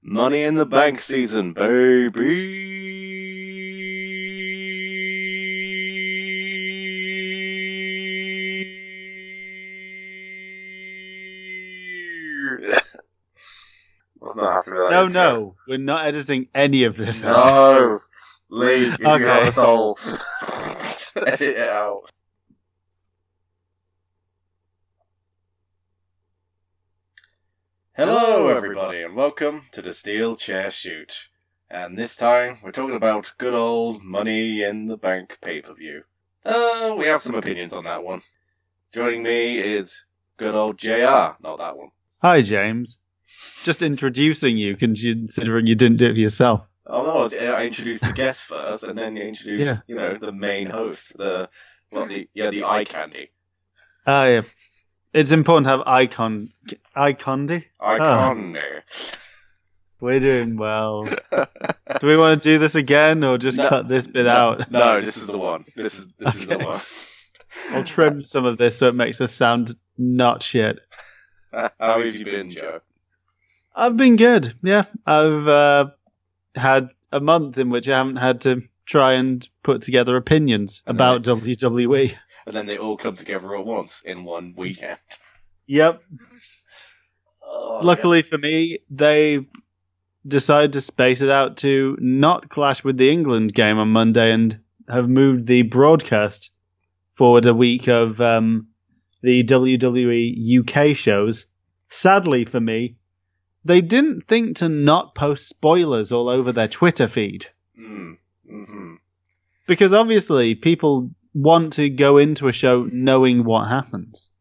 Money in the Bank season, baby. Was not happy with that intro. No, we're not editing any of this out. No, Lee, if Okay. you have a soul, edit it out. Hello, everybody, and welcome to the SteelChair Shoot. And this time, we're talking about good old Money in the Bank pay-per-view. We have some opinions on that one. Joining me is good old JR, not that one. Hi, James. Just introducing you, considering you didn't do it yourself. Oh no, I introduced the guest first, and then you introduced, the main host, the eye candy. Yeah. It's important to have icon. Icon. We're doing well. Do we want to do this again, or just cut this bit out? No, this is the one. This is the one. I'll trim some of this so it makes us sound not shit. How have you been, Joe? I've been good, yeah. I've had a month in which I haven't had to try and put together opinions about WWE. And then they all come together at once in one weekend. Yep. Oh, Luckily for me, they decided to space it out to not clash with the England game on Monday and have moved the broadcast forward a week of the WWE UK shows. Sadly for me, they didn't think to not post spoilers all over their Twitter feed. Mm-hmm. Because obviously people want to go into a show knowing what happens.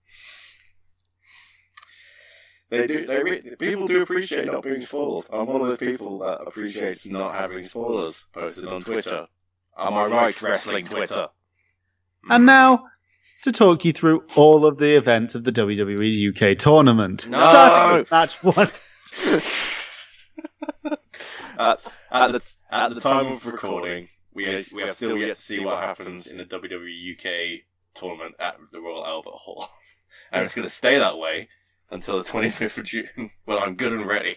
They do. People do appreciate not being spoiled. I'm one of the people that appreciates not having spoilers posted on Twitter. Am I right, wrestling Twitter? And now, to talk you through all of the events of the WWE UK tournament. No! Starting with match 1. At the time of recording, we have still yet to see what happens in the WWE UK tournament at the Royal Albert Hall. And it's going to stay that way until the 25th of June, when I'm good and ready.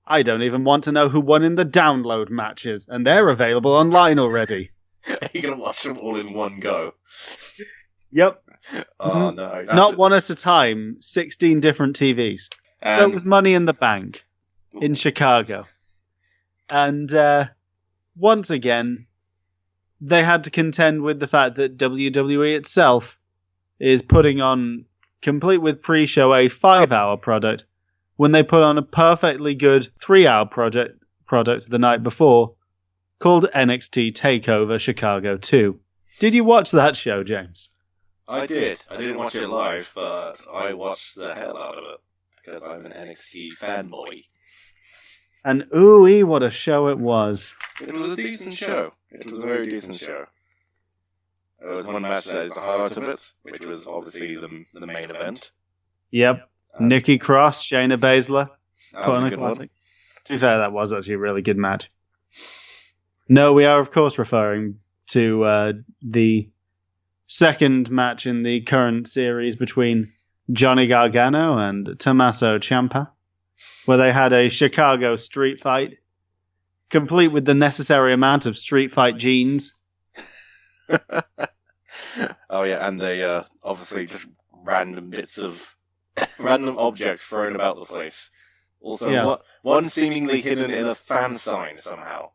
I don't even want to know who won in the download matches, and they're available online already. Are you going to watch them all in one go? Yep. Oh, no. Not one at a time, 16 different TVs. So it was Money in the Bank in Chicago. And once again, they had to contend with the fact that WWE itself is putting on, complete with pre-show, a 5-hour product when they put on a perfectly good 3-hour product the night before called NXT TakeOver Chicago 2. Did you watch that show, James? I did. I didn't watch it live, but I watched the hell out of it because I'm an NXT fanboy. And ooh-wee, what a show it was. It was a decent show. It was a very decent show. There was one match that is the highlight of it, which was obviously the main event. Yep. Nikki Cross, Shayna Baszler. That was a good one. To be fair, that was actually a really good match. No, we are, of course, referring to the second match in the current series between Johnny Gargano and Tommaso Ciampa, where they had a Chicago street fight, complete with the necessary amount of street fight jeans. Oh yeah, and they obviously just random bits of random objects thrown about the place. Also, one seemingly hidden in a fan sign somehow.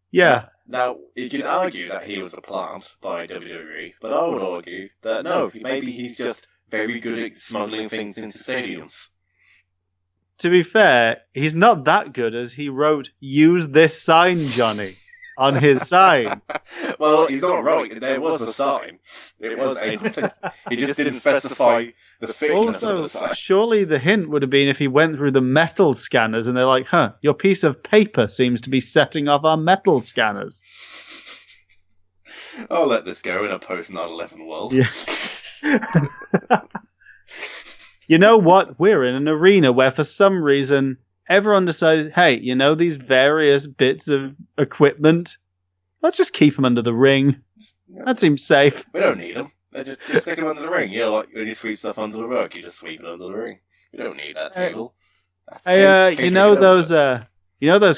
Yeah. Now, you could argue that he was a plant by WWE, but I would argue that no, maybe he's just very good at smuggling things into stadiums. To be fair, he's not that good, as he wrote, "Use this sign, Johnny," on his sign. Well, he's not wrong. There was a sign. It was he just didn't specify the thickness of the sign. Also, surely the hint would have been if he went through the metal scanners and they're like, your piece of paper seems to be setting off our metal scanners. I'll let this go in a post 9/11 world. Yeah. You know what? We're in an arena where for some reason everyone decided, hey, these various bits of equipment, let's just keep them under the ring. That seems safe. We don't need them. Just stick them under the ring. Like when you sweep stuff under the rug, you just sweep it under the ring. You don't need that table. Hey, you know those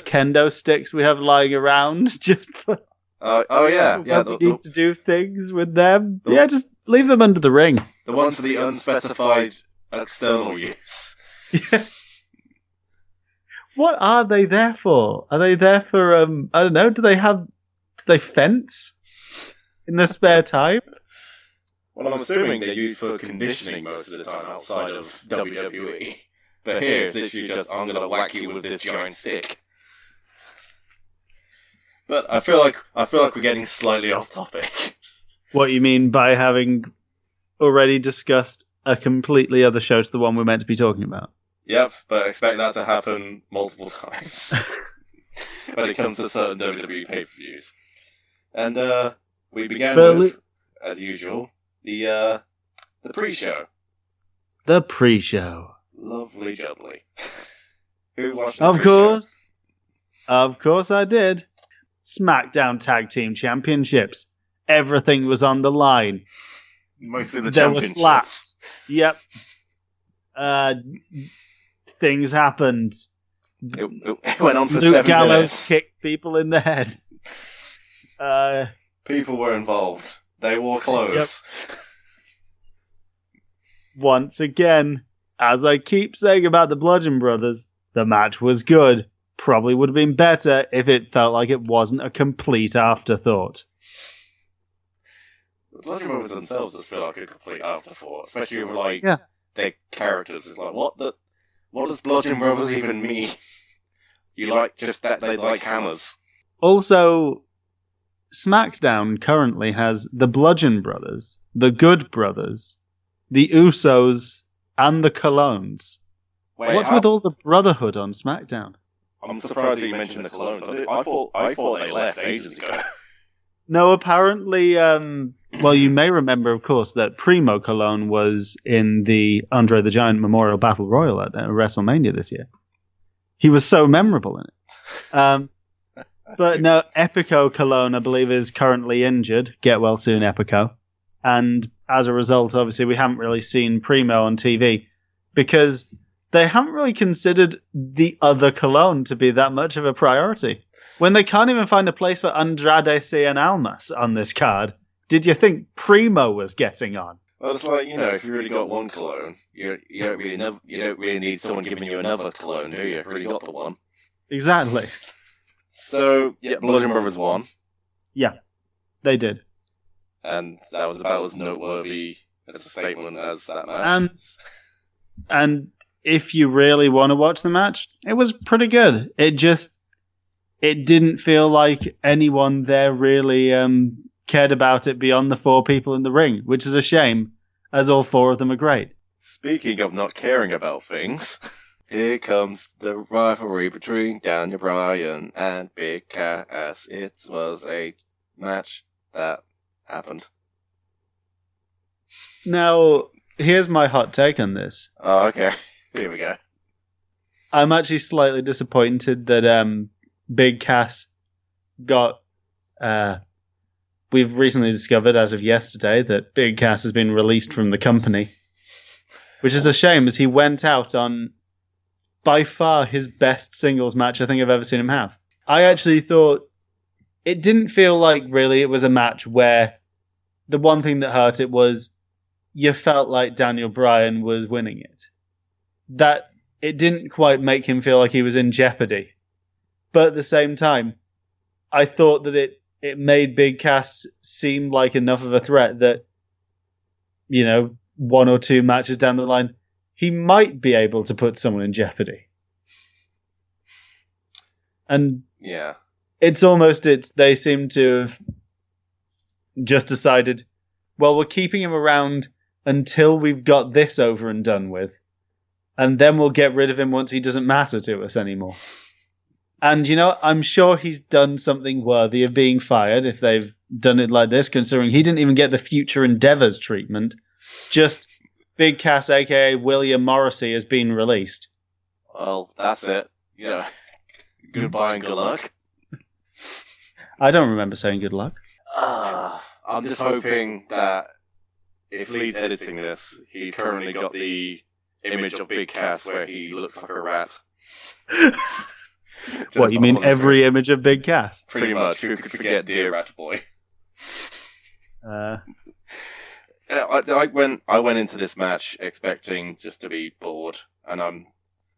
kendo sticks we have lying around just for... yeah. We need to do things with them. Just leave them under the ring. The ones for the unspecified external use. Yeah. What are they there for? Are they there for, I don't know, do they fence in their spare time? Well, I'm assuming they're used for conditioning most of the time outside of WWE. But here, it's literally just, I'm going to whack you with this giant stick. But I feel like we're getting slightly off topic. What you mean by having already discussed a completely other show to the one we're meant to be talking about? Yep, but expect that to happen multiple times when it comes to certain WWE pay-per-views. And we began with, as usual, the pre-show. The pre-show. Lovely jubbly. Who watched the pre-show? Course. Of course I did. SmackDown Tag Team Championships. Everything was on the line. Mostly the there championships. There were slaps. Yep. Things happened. It went on for Luke 7 Gallows minutes. Kicked people in the head. People were involved. They wore clothes. Yep. Once again, as I keep saying about the Bludgeon Brothers, the match was good. Probably would have been better if it felt like it wasn't a complete afterthought. The Bludgeon Brothers themselves just feel like a complete afterthought, especially with their characters. It's like, what does Bludgeon Brothers even mean? You like just that they like hammers. Also, SmackDown currently has the Bludgeon Brothers, the Good Brothers, the Usos, and the Colognes. What's with all the Brotherhood on SmackDown? I'm surprised that you mentioned the Colognes. I thought they left ages ago. No, apparently, well, you may remember, of course, that Primo Colón was in the Andre the Giant Memorial Battle Royal at WrestleMania this year. He was so memorable in it. But no, Epico Colón, I believe, is currently injured. Get well soon, Epico. And as a result, obviously, we haven't really seen Primo on TV because they haven't really considered the other Colón to be that much of a priority. When they can't even find a place for Andrade Cien Almas on this card, did you think Primo was getting on? Well, it's like, if you really got one Colón, you don't really need someone giving you another Colón, do you? You've already got the one. Exactly. So, Bludgeon Brothers won. Yeah, they did. And that was about as noteworthy as a statement as that match. And if you really want to watch the match, it was pretty good. It didn't feel like anyone there really cared about it beyond the 4 people in the ring, which is a shame, as all 4 of them are great. Speaking of not caring about things, here comes the rivalry between Daniel Bryan and Big Cass. It was a match that happened. Now, here's my hot take on this. Oh, okay. Here we go. I'm actually slightly disappointed that Big Cass got... we've recently discovered, as of yesterday, that Big Cass has been released from the company. Which is a shame, as he went out on, by far, his best singles match I think I've ever seen him have. I actually thought... It didn't feel like, really, it was a match where the one thing that hurt it was you felt like Daniel Bryan was winning it. That it didn't quite make him feel like he was in jeopardy. But at the same time, I thought that it made Big Cass seem like enough of a threat that, 1 or 2 matches down the line, he might be able to put someone in jeopardy. And yeah, they seem to have just decided, well, we're keeping him around until we've got this over and done with. And then we'll get rid of him once he doesn't matter to us anymore. And, I'm sure he's done something worthy of being fired if they've done it like this, considering he didn't even get the Future Endeavors treatment. Just Big Cass, a.k.a. William Morrissey, has been released. Well, that's it. Goodbye and good luck. I don't remember saying good luck. I'm just hoping that if Lee's editing this, he's currently got the image of Big Cass where he looks like a rat. What, you mean every image of Big Cass? Pretty much. Who could forget Dear Rat Boy? I went into this match expecting just to be bored, and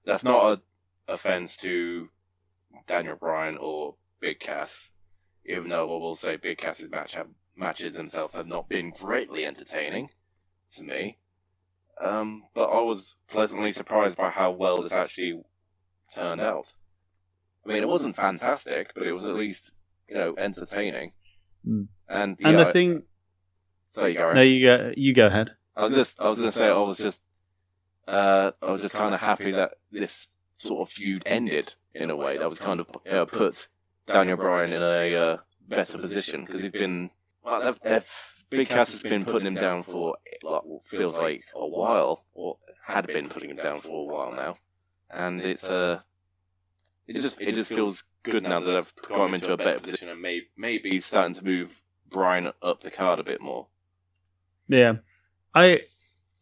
that's not an offense to Daniel Bryan or Big Cass, even though I will say Big Cass's matches themselves have not been greatly entertaining to me. But I was pleasantly surprised by how well this actually turned out. I mean, it wasn't fantastic, but it was at least, entertaining. Mm. And the thing. So you go. No, you go ahead. I was gonna say I was just kind of happy that this sort of feud ended in a way that was kind of put Daniel Bryan in a better position, because he's been Big Cass has been putting him down for feels like a while, or had been putting him down for a while now, and it just feels good now that I've got him into a better position and maybe starting to move Bryan up the card a bit more. Yeah, I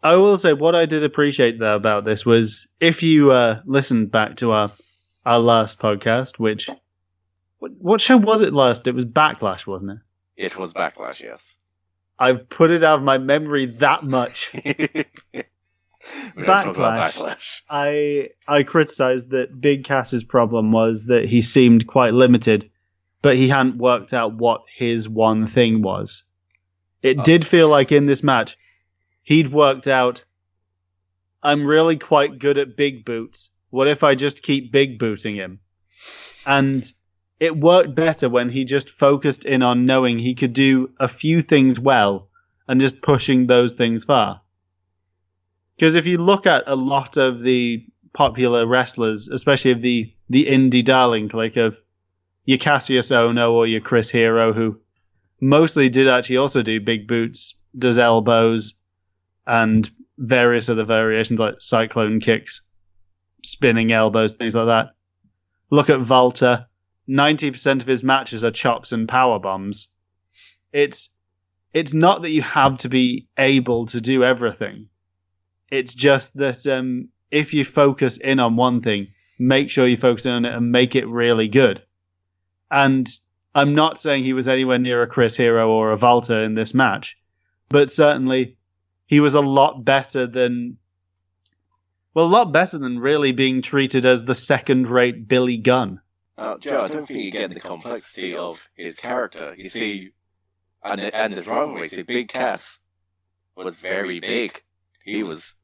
will say what I did appreciate though about this was, if you listened back to our last podcast, which what show was it last? It was Backlash, wasn't it? It was Backlash, yes. I've put it out of my memory that much. Backlash. I criticised that Big Cass's problem was that he seemed quite limited, but he hadn't worked out what his one thing was. It did feel like in this match, he'd worked out, I'm really quite good at big boots. What if I just keep big booting him? And it worked better when he just focused in on knowing he could do a few things well and just pushing those things far. Because if you look at a lot of the popular wrestlers, especially of the indie darling clique of your Cassius Ohno or your Chris Hero, who mostly did actually also do big boots, does elbows, and various other variations like cyclone kicks, spinning elbows, things like that. Look at Walter. 90% of his matches are chops and power bombs. It's not that you have to be able to do everything. It's just that if you focus in on one thing, make sure you focus in on it and make it really good. And I'm not saying he was anywhere near a Chris Hero or a Walter in this match, but certainly he was a lot better than really being treated as the second-rate Billy Gunn. Joe, I don't think you get the complexity of his character. You see, and his rivalry. See, Big Cass was very big. He was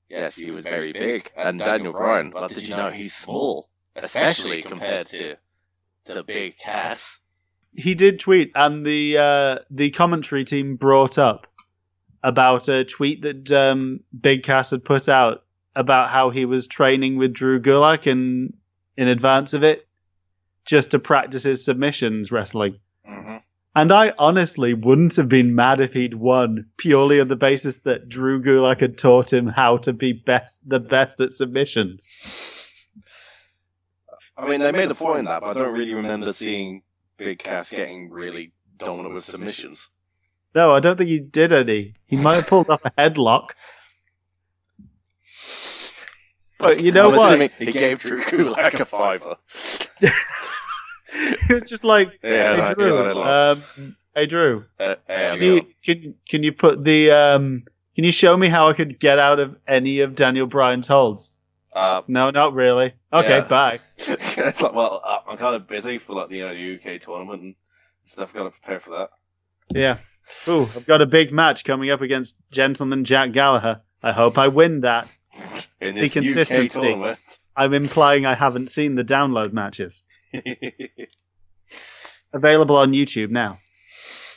very big. And Daniel Bryan, well, did you know he's small, especially compared to the Big Cass? He did tweet, and the commentary team brought up about a tweet that Big Cass had put out about how he was training with Drew Gulak in advance of it, just to practice his submissions wrestling. Mm-hmm. And I honestly wouldn't have been mad if he'd won, purely on the basis that Drew Gulak had taught him how to be the best at submissions. I mean, they made a point in that, but I don't really remember seeing Big Cass getting really dominant with submissions. No, I don't think he did any. He might have pulled off a headlock. But you know what? He gave Drew Gulak a $5. It was just like, hey Drew, can you put the can you show me how I could get out of any of Daniel Bryan's holds? No, not really. Okay, yeah. Bye. It's like, well, I'm kind of busy for the UK tournament and stuff. Got to prepare for that. Yeah. Ooh, I've got a big match coming up against Gentleman Jack Gallagher. I hope I win that. In this UK tournament. I'm implying I haven't seen the download matches. Available on YouTube now.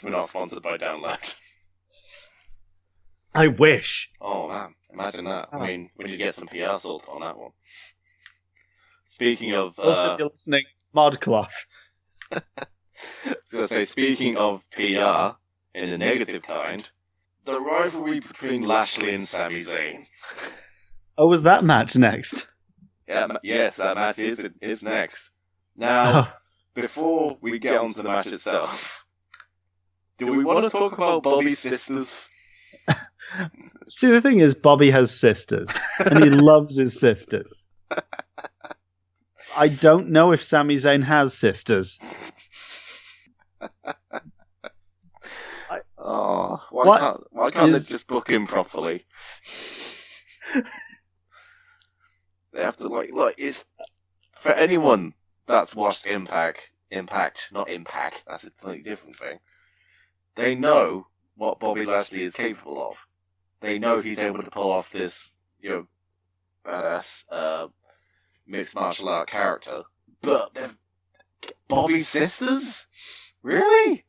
We're not sponsored by Download. I wish. Oh man, imagine that. I mean, we need to get some PR salt on that one. Speaking of... Also, if you're listening, ModCloth. I was going to say, speaking of PR, in the negative kind, the rivalry between Lashley and Sami Zayn. Oh, was that match next? Yes, that match is next. Now, before we get on to the match itself, do we want to talk about Bobby's sisters? See, the thing is, Bobby has sisters, and he loves his sisters. I don't know if Sami Zayn has sisters. Why can't they just book him properly? They have to look. It's for anyone that's watched Impact, not Impact. That's a completely different thing. They know what Bobby Lashley is capable of. They know he's able to pull off this, badass mixed martial art character. But they're Bobby's sisters? Really?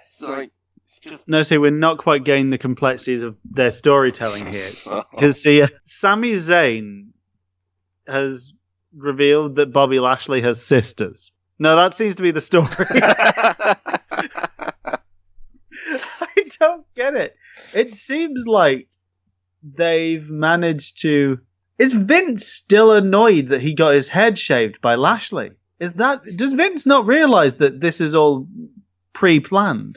It's just... No, see, we're not quite getting the complexities of their storytelling here. Because, see, Sami Zayn has revealed that Bobby Lashley has sisters. No, that seems to be the story. I don't get it. It seems like they've managed to... Is Vince still annoyed that he got his head shaved by Lashley? Does Vince not realize that this is all pre-planned?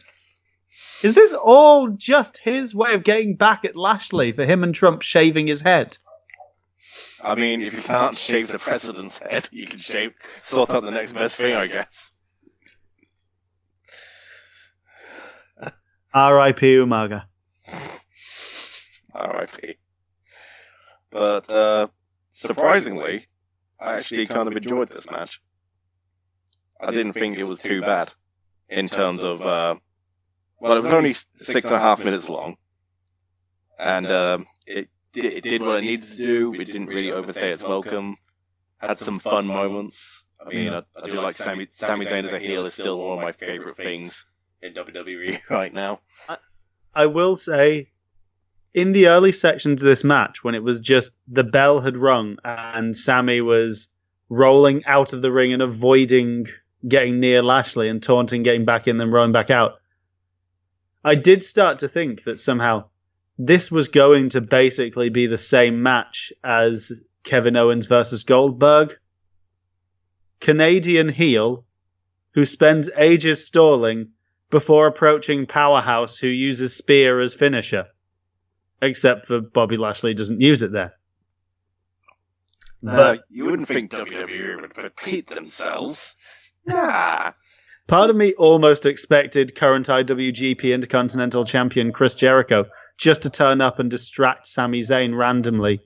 Is this all just his way of getting back at Lashley for him and Trump shaving his head? I mean, if you can't shave the president's head, you can sort out the next best thing, I guess. R.I.P. Umaga. R.I.P. But, surprisingly, I actually kind of enjoyed this match. I didn't think it was too bad in terms of, it was only 6.5 minutes long. And, it did what it needed to do. It didn't really overstay its welcome. Had some fun moments. I mean, I do like Sami Zayn as a heel is still one of my favorite things in WWE right now. I will say, in the early sections of this match, when it was just the bell had rung and Sami was rolling out of the ring and avoiding getting near Lashley and taunting, getting back in, then rolling back out, I did start to think that somehow this was going to basically be the same match as Kevin Owens versus Goldberg. Canadian heel who spends ages stalling before approaching Powerhouse, who uses spear as finisher. Except for Bobby Lashley doesn't use it there. But you wouldn't think WWE would repeat themselves. Nah. Part of me almost expected current IWGP Intercontinental Champion Chris Jericho just to turn up and distract Sami Zayn randomly,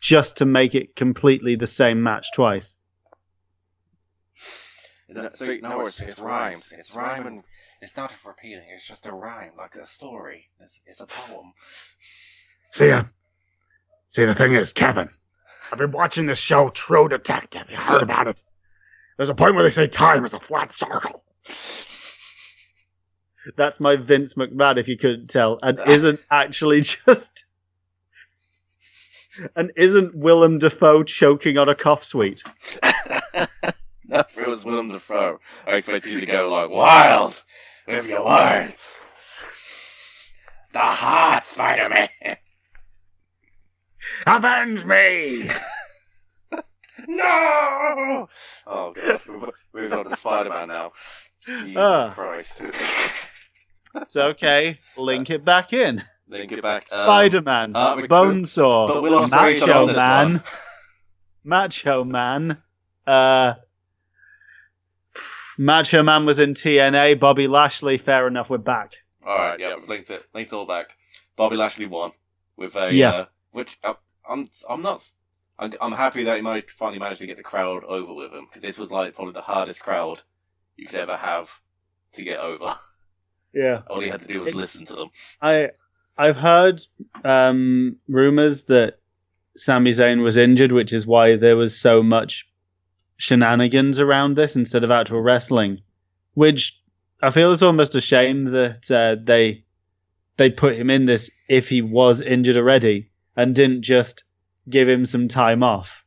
just to make it completely the same match twice. So, no, it rhymes. It's rhyming. It's not repeating. It's just a rhyme, like a story. It's a poem. See, the thing is, Kevin, I've been watching this show, True Detective. You heard about it? There's a point where they say time is a flat circle. That's my Vince McMahon, if you couldn't tell, and isn't actually just... And isn't Willem Dafoe choking on a cough sweet? No, if it was Willem Dafoe, I expect you to go, wild with your words. The heart, Spider-Man. Avenge me! No! Oh, God. We've got the Spider-Man now. Jesus Christ. It's okay. Link it back in. Link it back. Spider-Man. Bonesaw. But we'll Macho Man. Macho Man. Macho Man was in TNA. Bobby Lashley. Fair enough. We're back. All right. Yeah, we've linked it. Linked it all back. Bobby Lashley won with a which I'm happy that he might finally managed to get the crowd over with him, because this was probably the hardest crowd you could ever have to get over. Yeah. All you had to do was listen to them. I've heard rumors that Sami Zayn was injured, which is why there was so much shenanigans around this instead of actual wrestling, which I feel is almost a shame that they put him in this if he was injured already and didn't just give him some time off.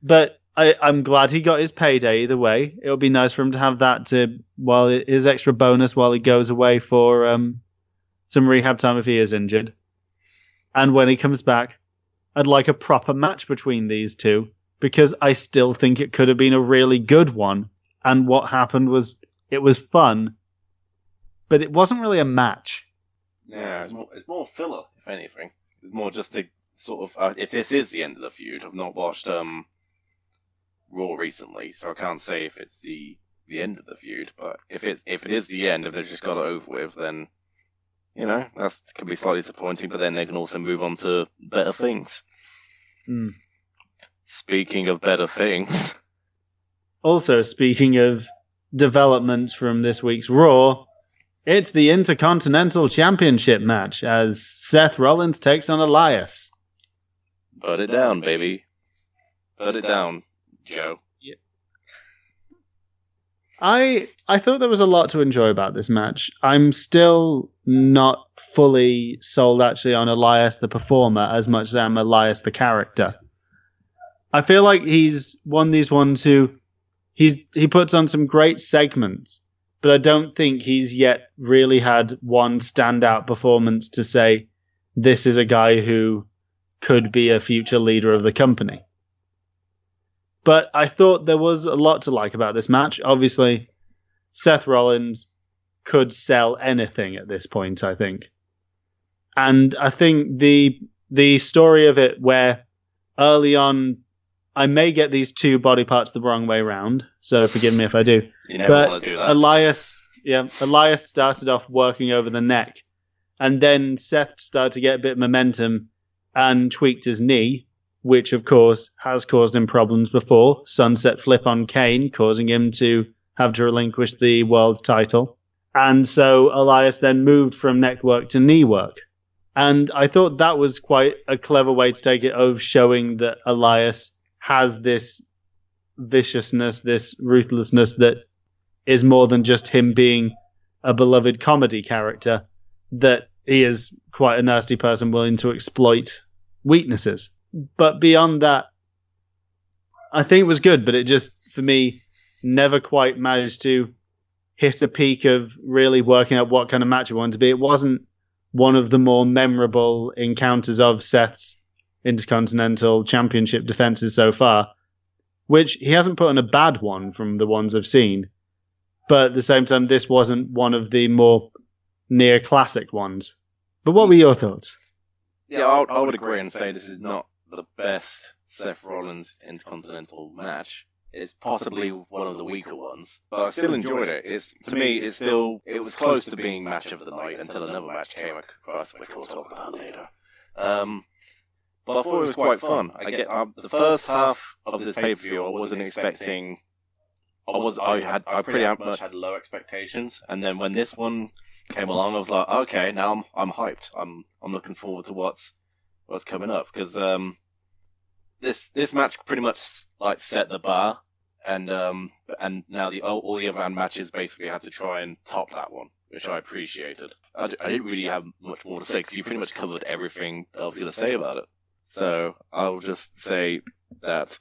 But I'm glad he got his payday either way. It'll be nice for him to have that his extra bonus while he goes away for some rehab time if he is injured. And when he comes back, I'd like a proper match between these two, because I still think it could have been a really good one. And what happened was it was fun, but it wasn't really a match. Yeah, it's more filler, if anything. It's more just to sort of... if this is the end of the feud, I've not watched Raw recently, so I can't say if it's the end of the feud, but if it is the end, if they've just got it over with, then, that can be slightly disappointing, but then they can also move on to better things. Mm. Speaking of better things... Also, speaking of developments from this week's Raw, it's the Intercontinental Championship match as Seth Rollins takes on Elias. Put it down, baby. Put it down, Joe. Yeah. I thought there was a lot to enjoy about this match. I'm still not fully sold actually on Elias the performer as much as I am Elias the character. I feel like he's one of these ones who he puts on some great segments, but I don't think he's yet really had one standout performance to say this is a guy who could be a future leader of the company. But I thought there was a lot to like about this match. Obviously, Seth Rollins could sell anything at this point, I think. And I think the story of it where early on, I may get these two body parts the wrong way round, so forgive me if I do. You never want to do that. Elias started off working over the neck, and then Seth started to get a bit of momentum and tweaked his knee, which of course has caused him problems before. Sunset flip on Kane, causing him to have to relinquish the world's title. And so Elias then moved from neck work to knee work. And I thought that was quite a clever way to take it, of showing that Elias has this viciousness, this ruthlessness that is more than just him being a beloved comedy character, that he is quite a nasty person willing to exploit weaknesses. But beyond that, I think it was good, but it just, for me, never quite managed to hit a peak of really working out what kind of match it wanted to be. It wasn't one of the more memorable encounters of Seth's Intercontinental Championship defenses so far, which he hasn't put on a bad one from the ones I've seen. But at the same time, this wasn't one of the more near classic ones. But what were your thoughts? Yeah, I would agree and say this is not the best Seth Rollins Intercontinental match. It's possibly one of the weaker ones, but I still enjoyed it. To me, it was close to being match of the night until another match came across, which we'll talk about later. But I thought it was quite fun. I get the first half of this pay-per-view, I wasn't expecting. I pretty much had low expectations, and then when this one came along, I was like, okay, now I'm hyped. I'm looking forward to what's coming up, because this match pretty much like set the bar, and now all the other matches basically had to try and top that one, which I appreciated. I didn't really have much more to say because you pretty much covered everything I was going to say about it. So I'll just say that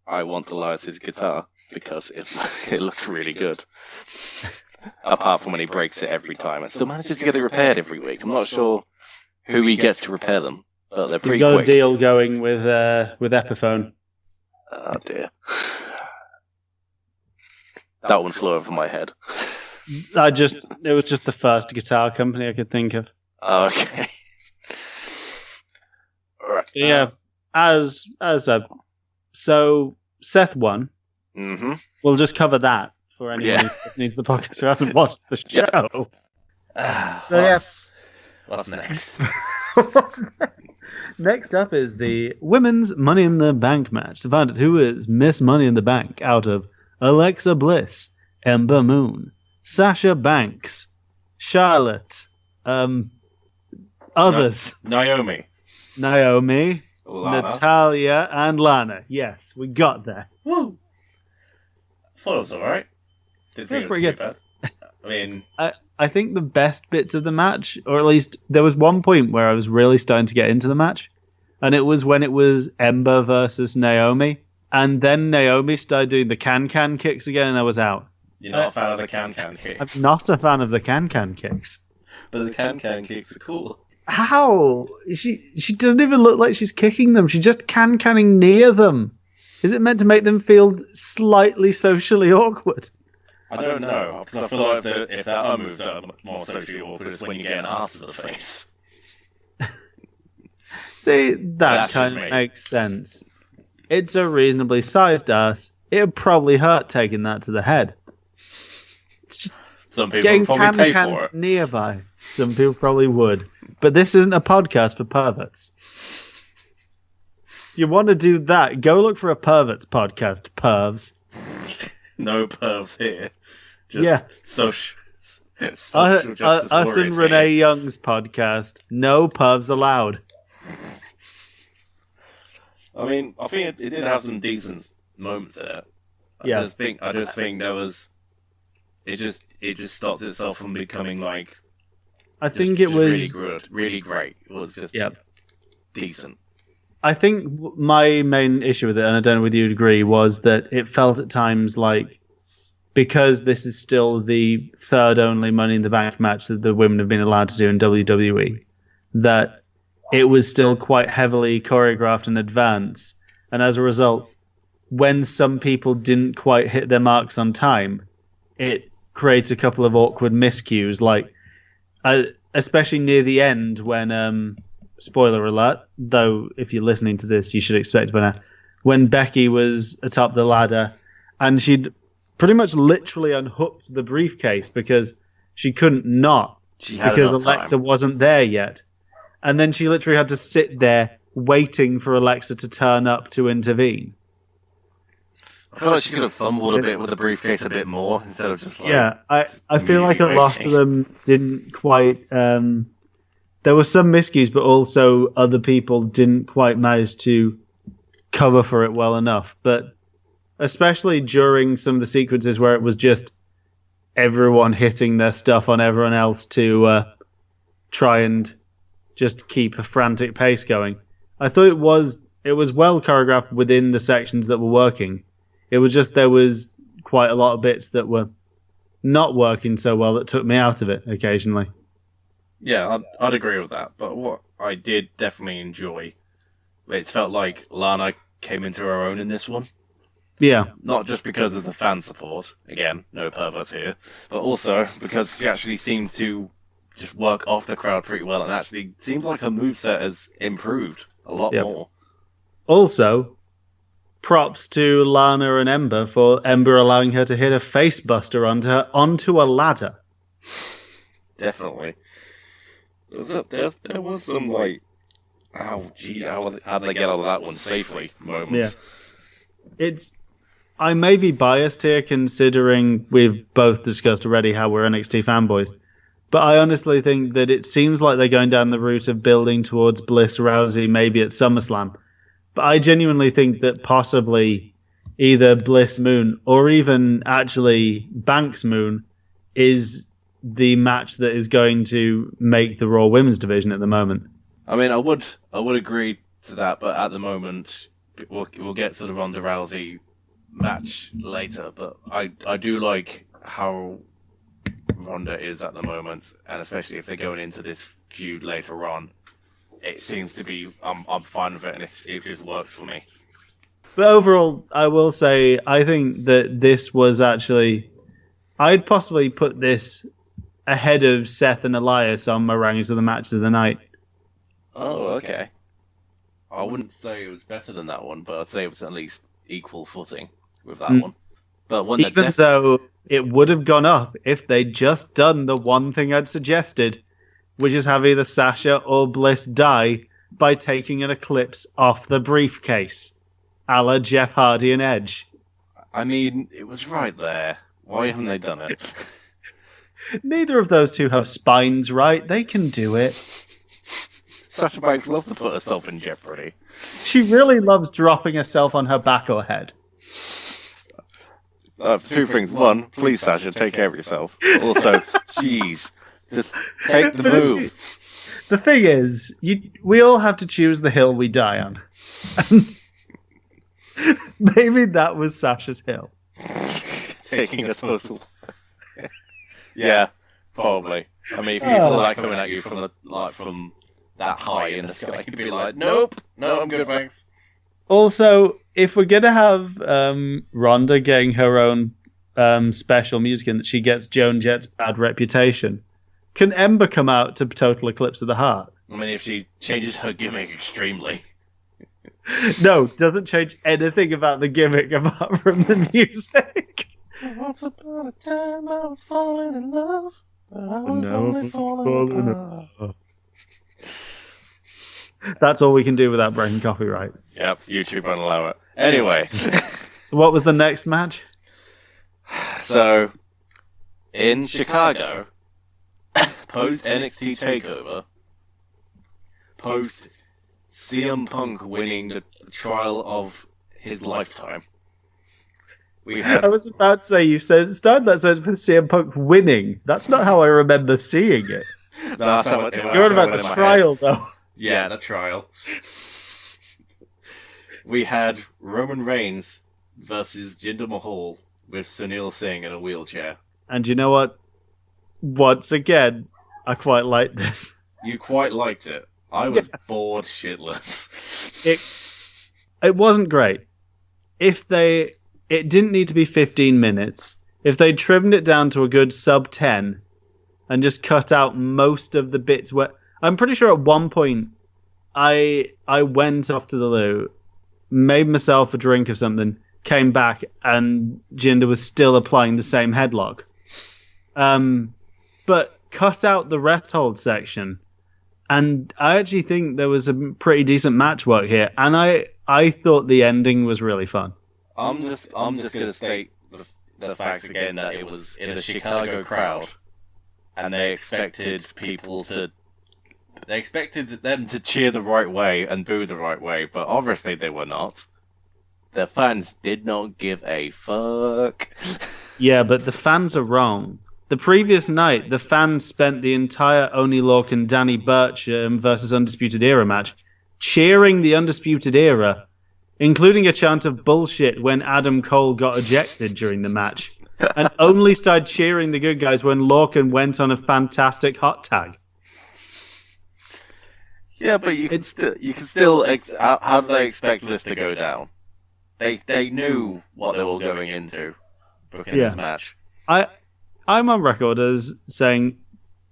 I want Elias's guitar because it looks really good. Apart from when he breaks it every time, and still manages to get it repaired every week. I'm not sure who he gets to repair them, but they're pretty quick. He's got a deal going with Epiphone. Oh dear. That one flew over my head. It was just the first guitar company I could think of. Oh, okay. Alright. Yeah. So Seth won. Mm-hmm. We'll just cover that for anyone who's listening to the podcast who hasn't watched the show. What's next? Next up is the Women's Money in the Bank match to find out who is Miss Money in the Bank out of Alexa Bliss, Ember Moon, Sasha Banks, Charlotte, others. Naomi, Lana. Natalia, and Lana. Yes, we got there. Woo! I thought it was alright. Didn't think it was pretty too bad. I mean, I think the best bits of the match, or at least there was one point where I was really starting to get into the match, and it was when it was Ember versus Naomi, and then Naomi started doing the can-can kicks again, and I was out. you're not a fan of the can-can kicks. I'm not a fan of the can-can kicks. But the can-can kicks are cool. How? She doesn't even look like she's kicking them. She's just can-canning near them. Is it meant to make them feel slightly socially awkward? I don't know, because I feel like if there are moves that are more socially awkward, it's when you get an ass to the face. See, that kind of makes sense. It's a reasonably sized ass. It would probably hurt taking that to the head. It's just some people would probably pay for it. Nearby. Some people probably would. But this isn't a podcast for perverts. If you want to do that, go look for a perverts podcast, pervs. No pervs here. Just social justice us and Renee Young's podcast. No pervs allowed. I mean, I think it did have some decent moments in it. I just think there was. It just stopped itself from becoming like. I think it was really good, really great. It was just decent. I think my main issue with it, and I don't know whether you'd agree, was that it felt at times like, because this is still the third only Money in the Bank match that the women have been allowed to do in WWE, that it was still quite heavily choreographed in advance. And as a result, when some people didn't quite hit their marks on time, it creates a couple of awkward miscues, like especially near the end when, spoiler alert, though if you're listening to this, you should expect by now, when Becky was atop the ladder and she'd pretty much literally unhooked the briefcase because she couldn't not, because Alexa wasn't there yet. And then she literally had to sit there waiting for Alexa to turn up to intervene. I feel like she could have fumbled a bit with the briefcase a bit more instead of just like... Yeah, I feel like a lot of them didn't quite... there were some miscues, but also other people didn't quite manage to cover for it well enough. But especially during some of the sequences where it was just everyone hitting their stuff on everyone else to try and just keep a frantic pace going. I thought it was well choreographed within the sections that were working. It was just there was quite a lot of bits that were not working so well that took me out of it occasionally. Yeah, I'd agree with that. But what I did definitely enjoy, it felt like Lana came into her own in this one. Yeah. Not just because of the fan support, again, no perverts here, but also because she actually seemed to just work off the crowd pretty well, and actually seems like her moveset has improved a lot more. Also, props to Lana and Ember for Ember allowing her to hit a face buster onto a ladder. Definitely. There was some like, how did they get out of that one safely moments. Yeah. I may be biased here considering we've both discussed already how we're NXT fanboys, but I honestly think that it seems like they're going down the route of building towards Bliss Rousey maybe at SummerSlam. But I genuinely think that possibly either Bliss Moon or even actually Banks Moon is the match that is going to make the Raw Women's division at the moment. I mean, I would agree to that, but at the moment we'll get to the Ronda Rousey match later. But I do like how Ronda is at the moment, and especially if they're going into this feud later on. It seems to be, I'm fine with it, and it just works for me. But overall, I will say, I think that this was actually... I'd possibly put this ahead of Seth and Elias on my rankings of the match of the night. Oh, okay. I wouldn't say it was better than that one, but I'd say it was at least equal footing with that one. But one even though it would have gone up if they'd just done the one thing I'd suggested, which is have either Sasha or Bliss die by taking an eclipse off the briefcase, a la Jeff Hardy and Edge. I mean, it was right there. Why haven't they done it? Neither of those two have spines, right? They can do it. Sasha Banks loves to put herself in jeopardy. She really loves dropping herself on her back or head. Two things. One, please, Sasha, take care of yourself. Also, jeez, just take the move. The thing is, we all have to choose the hill we die on. And maybe that was Sasha's hill. Taking a total... Yeah, probably. I mean, if you saw that coming at you from that high in the sky, you'd be like, nope, no, I'm good, thanks. Also, if we're going to have Ronda getting her own special music in that she gets Joan Jett's bad reputation. Can Ember come out to Total Eclipse of the Heart? I mean, if she changes her gimmick extremely. No, doesn't change anything about the gimmick apart from the music. Once upon a time I was falling in love, but I was only falling apart. That's all we can do without breaking copyright. Yep, YouTube won't allow it. Anyway. So what was the next match? So, in Chicago, post NXT TakeOver, post CM Punk winning the trial of his lifetime, we had... I was about to say, you started that sentence with CM Punk winning. That's not how I remember seeing it. No, that's how it, You're on about the trial, though. Yeah, the trial. We had Roman Reigns versus Jinder Mahal with Sunil Singh in a wheelchair. And you know what? Once again, I quite like this. You quite liked it. I was bored shitless. It wasn't great. It didn't need to be 15 minutes. If they trimmed it down to a good sub 10 and just cut out most of the bits where... I'm pretty sure at one point I went off to the loo, made myself a drink of something, came back, and Jinder was still applying the same headlock. But cut out the rest hold section, and I actually think there was a pretty decent match work here, and I thought the ending was really fun. I'm just going to state the facts again that it was in a Chicago crowd, and they expected them to cheer the right way and boo the right way, but obviously they were not. The fans did not give a fuck. Yeah, but the fans are wrong. The previous night, the fans spent the entire Oney Lorcan and Danny Burch versus Undisputed Era match cheering the Undisputed Era, including a chant of bullshit when Adam Cole got ejected during the match, and only started cheering the good guys when Lorcan went on a fantastic hot tag. Yeah, but you can still. How do they expect this to go down? They knew what they were going into booking this match. I'm on record as saying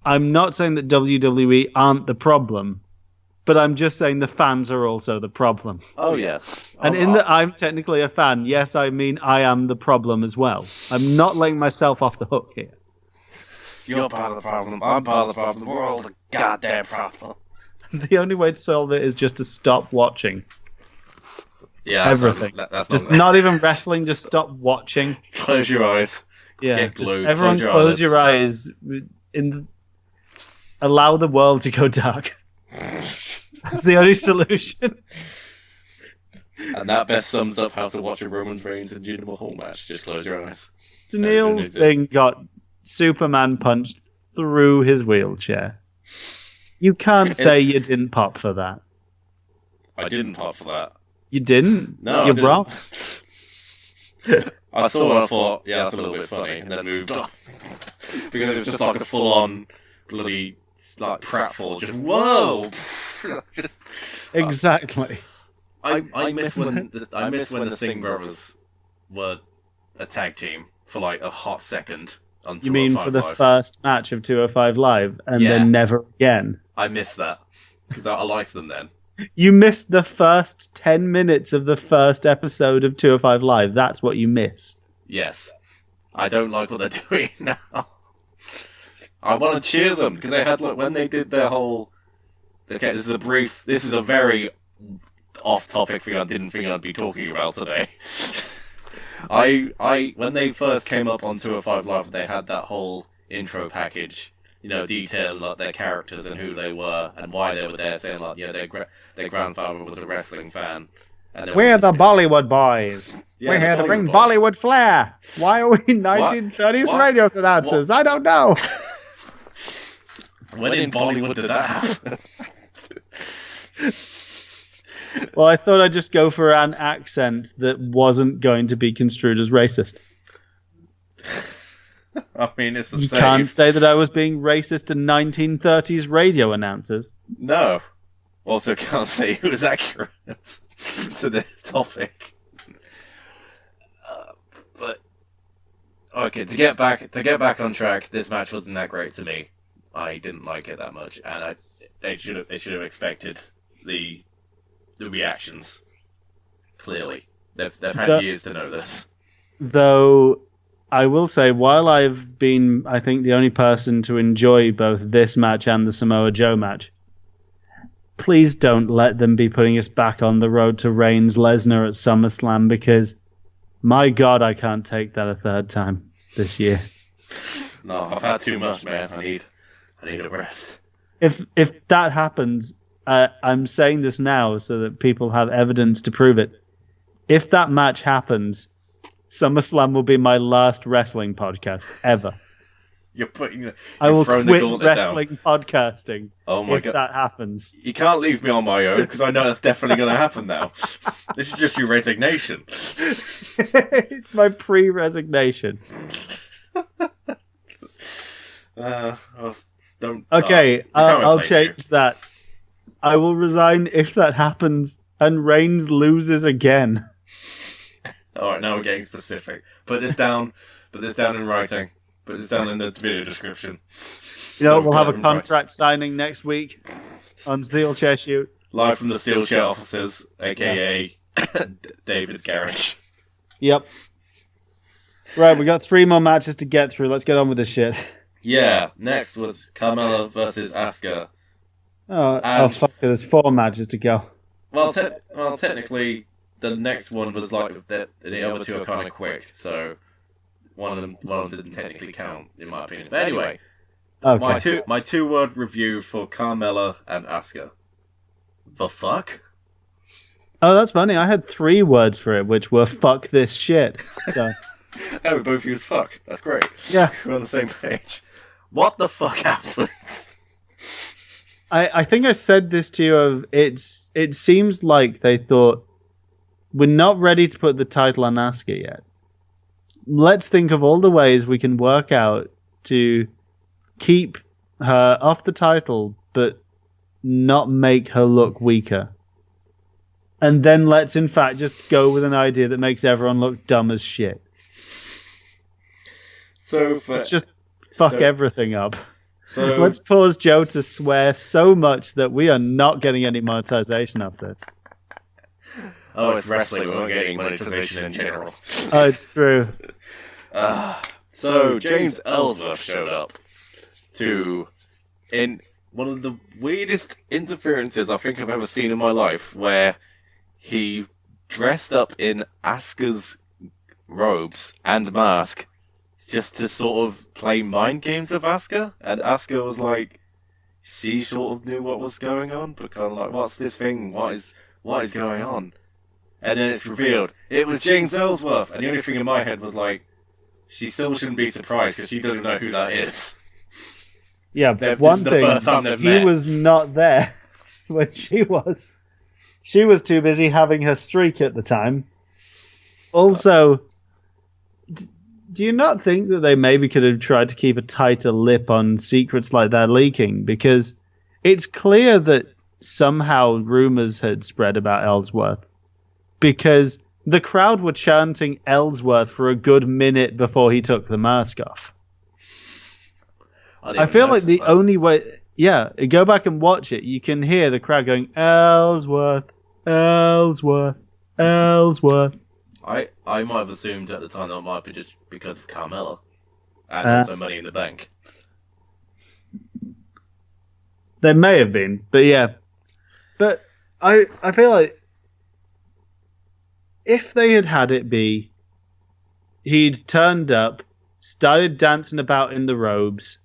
I'm not saying that WWE aren't the problem, but I'm just saying the fans are also the problem. Oh yeah, and that I'm technically a fan, yes, I mean I am the problem as well. I'm not letting myself off the hook here. You're part of the problem. I'm part of the problem. We're all the goddamn problem. The only way to solve it is just to stop watching. Yeah, everything. That's just not even wrestling. Just stop watching. Close your eyes. Yeah, get glued. Everyone close your eyes. Allow the world to go dark. That's the only solution. And that best sums up how to watch a Roman Reigns and Jinder Mahal match. Just close your eyes. Sunil Singh got Superman punched through his wheelchair. You can't say you didn't pop for that. I didn't pop for that. You didn't? No, you're wrong. I saw it and I thought, yeah, that's a little bit funny, and then moved on. Because it was just like a full-on bloody pratfall, just whoa! Just, exactly. I miss when the Singh brothers were a tag team for like a hot second. On you mean for the Live. first match of 205 Live and then never again? I miss that because I liked them then. You missed the first 10 minutes of the first episode of 205 Live. That's what you miss. Yes. I don't like what they're doing now. I want to cheer them because they had when they did their whole. Okay, this is a very off-topic thing I didn't think I'd be talking about today. When they first came up on 205 Live, they had that whole intro package, detailing like their characters and who they were and why they were there, saying like, their grandfather was a wrestling fan. And we're the Bollywood boys. We're here to bring Bollywood flair. Why are we 1930s radio announcers? I don't know. When in Bollywood did that happen? Well, I thought I'd just go for an accent that wasn't going to be construed as racist. I mean, it's the You same. can't say that I was being racist to 1930s radio announcers. No. Also can't say it was accurate to the topic. But Okay, to get back on track, this match wasn't that great to me. I didn't like it that much, and they should have expected the reactions. Clearly, they've had years to know this. Though, I will say, while I've been, I think, the only person to enjoy both this match and the Samoa Joe match, please don't let them be putting us back on the road to Reigns Lesnar at SummerSlam, because my God, I can't take that a third time this year. No, I've had too much, man. I need a rest. If that happens, I'm saying this now so that people have evidence to prove it. If that match happens, SummerSlam will be my last wrestling podcast ever. I will quit wrestling podcasting. Oh my if God. that happens. You can't leave me on my own, because I know that's definitely going to happen now. This is just your resignation. It's my pre-resignation. Okay, I'll change that. I will resign if that happens and Reigns loses again. Alright, now we're getting specific. Put this down in writing. Put this down in the video description. You know, we'll have a contract signing next week on SteelChair Shoot. Live from the SteelChair offices, aka David's garage. Yep. Right, we got 3 more matches to get through. Let's get on with this shit. Yeah, next was Carmella versus Asuka. Oh fuck, there's 4 matches to go. Well, technically, the next one was like the other 2 are kind of quick, so one of them didn't technically count, in my opinion. But anyway, okay. My 2-word review for Carmella and Asuka. The fuck? Oh, that's funny. I had 3 words for it, which were "fuck this shit." So. Oh, we both use "fuck." That's great. Yeah, we're on the same page. What the fuck happened? I think I said this to you. It seems like they thought, we're not ready to put the title on Asuka yet. Let's think of all the ways we can work out to keep her off the title, but not make her look weaker. And then let's, in fact, just go with an idea that makes everyone look dumb as shit. Let's just fuck everything up. So let's cause Joe to swear so much that we are not getting any monetization of this. Oh, it's wrestling. We're not getting monetization in general. Oh, it's true. So James Ellsworth showed up in one of the weirdest interferences I think I've ever seen in my life, where he dressed up in Asuka's robes and mask just to sort of play mind games with Asuka, and Asuka was like, she sort of knew what was going on, but kind of like, what's this thing? What is going on? And then it's revealed it was James Ellsworth, and the only thing in my head was like, she still shouldn't be surprised because she doesn't know who that is. Yeah, but one thing, he was not there when she was. She was too busy having her streak at the time. Also, do you not think that they maybe could have tried to keep a tighter lip on secrets like that leaking? Because it's clear that somehow rumors had spread about Ellsworth. Because the crowd were chanting Ellsworth for a good minute before he took the mask off. I feel like the only way... Yeah, go back and watch it. You can hear the crowd going, Ellsworth, Ellsworth, Ellsworth. I might have assumed at the time that it might be just because of Carmella. And also Money in the Bank. There may have been, but yeah. But I feel like if they had it be, he'd turned up, started dancing about in the robes,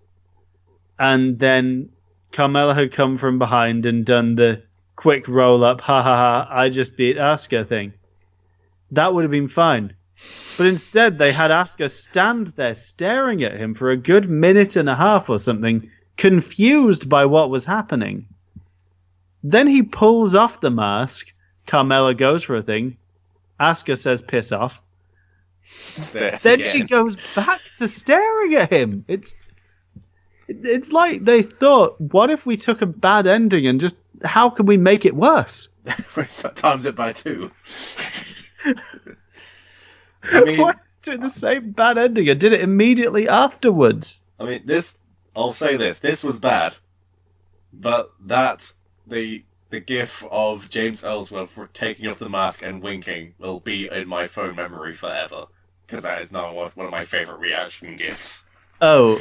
and then Carmella had come from behind and done the quick roll-up, ha ha ha, I just beat Asuka thing. That would have been fine. But instead, they had Asuka stand there staring at him for a good minute and a half or something, confused by what was happening. Then he pulls off the mask, Carmella goes for a thing, Asuka says piss off. Then she goes back to staring at him. It's like they thought, what if we took a bad ending and just, how can we make it worse? Times it by 2. I mean, doing the same bad ending and did it immediately afterwards. I mean, I'll say this was bad, but the gif of James Ellsworth taking off the mask and winking will be in my phone memory forever, because that is now one of my favourite reaction gifs. Oh,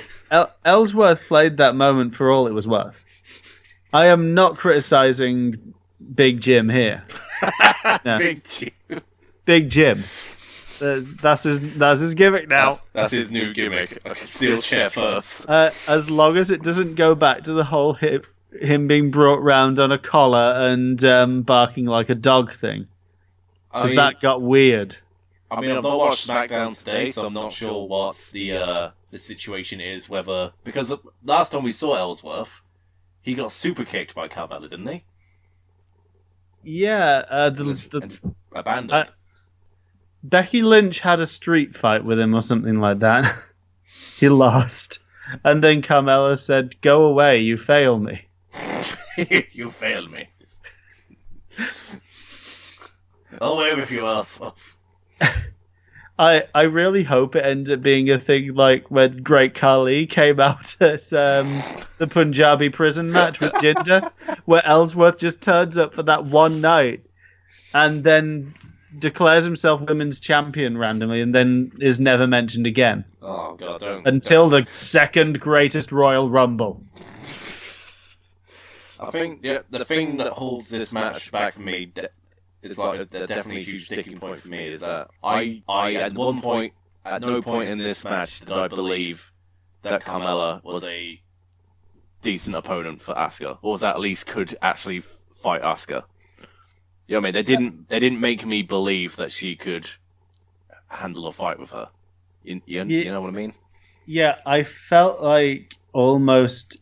Ellsworth played that moment for all it was worth. I am not criticising Big Jim here. No. Big Jim. That's his gimmick now. That's his new gimmick. Okay, SteelChair first. As long as it doesn't go back to the whole him being brought round on a collar and barking like a dog thing. Because that got weird. I mean, I've not watched SmackDown today, so I'm not sure what the situation is. Because last time we saw Ellsworth, he got super kicked by Carmella, didn't he? Yeah, and abandoned. Becky Lynch had a street fight with him or something like that. He lost. And then Carmella said, "Go away, you fail me." You fail me. Away with you, Ellsworth. I really hope it ends up being a thing like when Great Khali came out at the Punjabi prison match with Jinder, where Ellsworth just turns up for that one night and then declares himself women's champion randomly and then is never mentioned again. Oh, God, until the second greatest Royal Rumble. I think the thing that holds this match back for me is like definitely a huge sticking point for me is that I at no point in this match did I believe that Carmella was a decent opponent for Asuka, or at least could actually fight Asuka. You know what I mean? They didn't make me believe that she could handle a fight with her. You know what I mean? Yeah, I felt like almost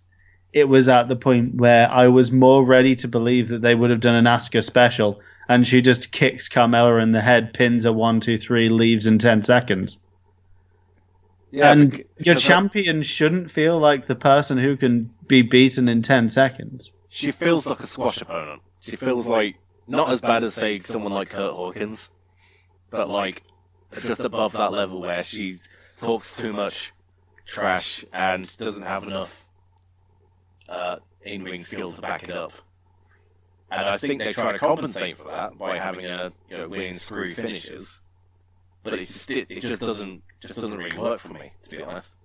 it was at the point where I was more ready to believe that they would have done an Asuka special, and she just kicks Carmella in the head, pins her 1, 2, 3, leaves in 10 seconds. Yeah, and your champion shouldn't feel like the person who can be beaten in 10 seconds. She feels like a squash opponent. She feels like, not as bad as, say, someone like Kurt Hawkins, but like just above that level where she talks too much trash and doesn't have enough in-ring skill to back it up. And I think they try to compensate for that by having a winning screw finishes, but it just doesn't really work for me, to be honest.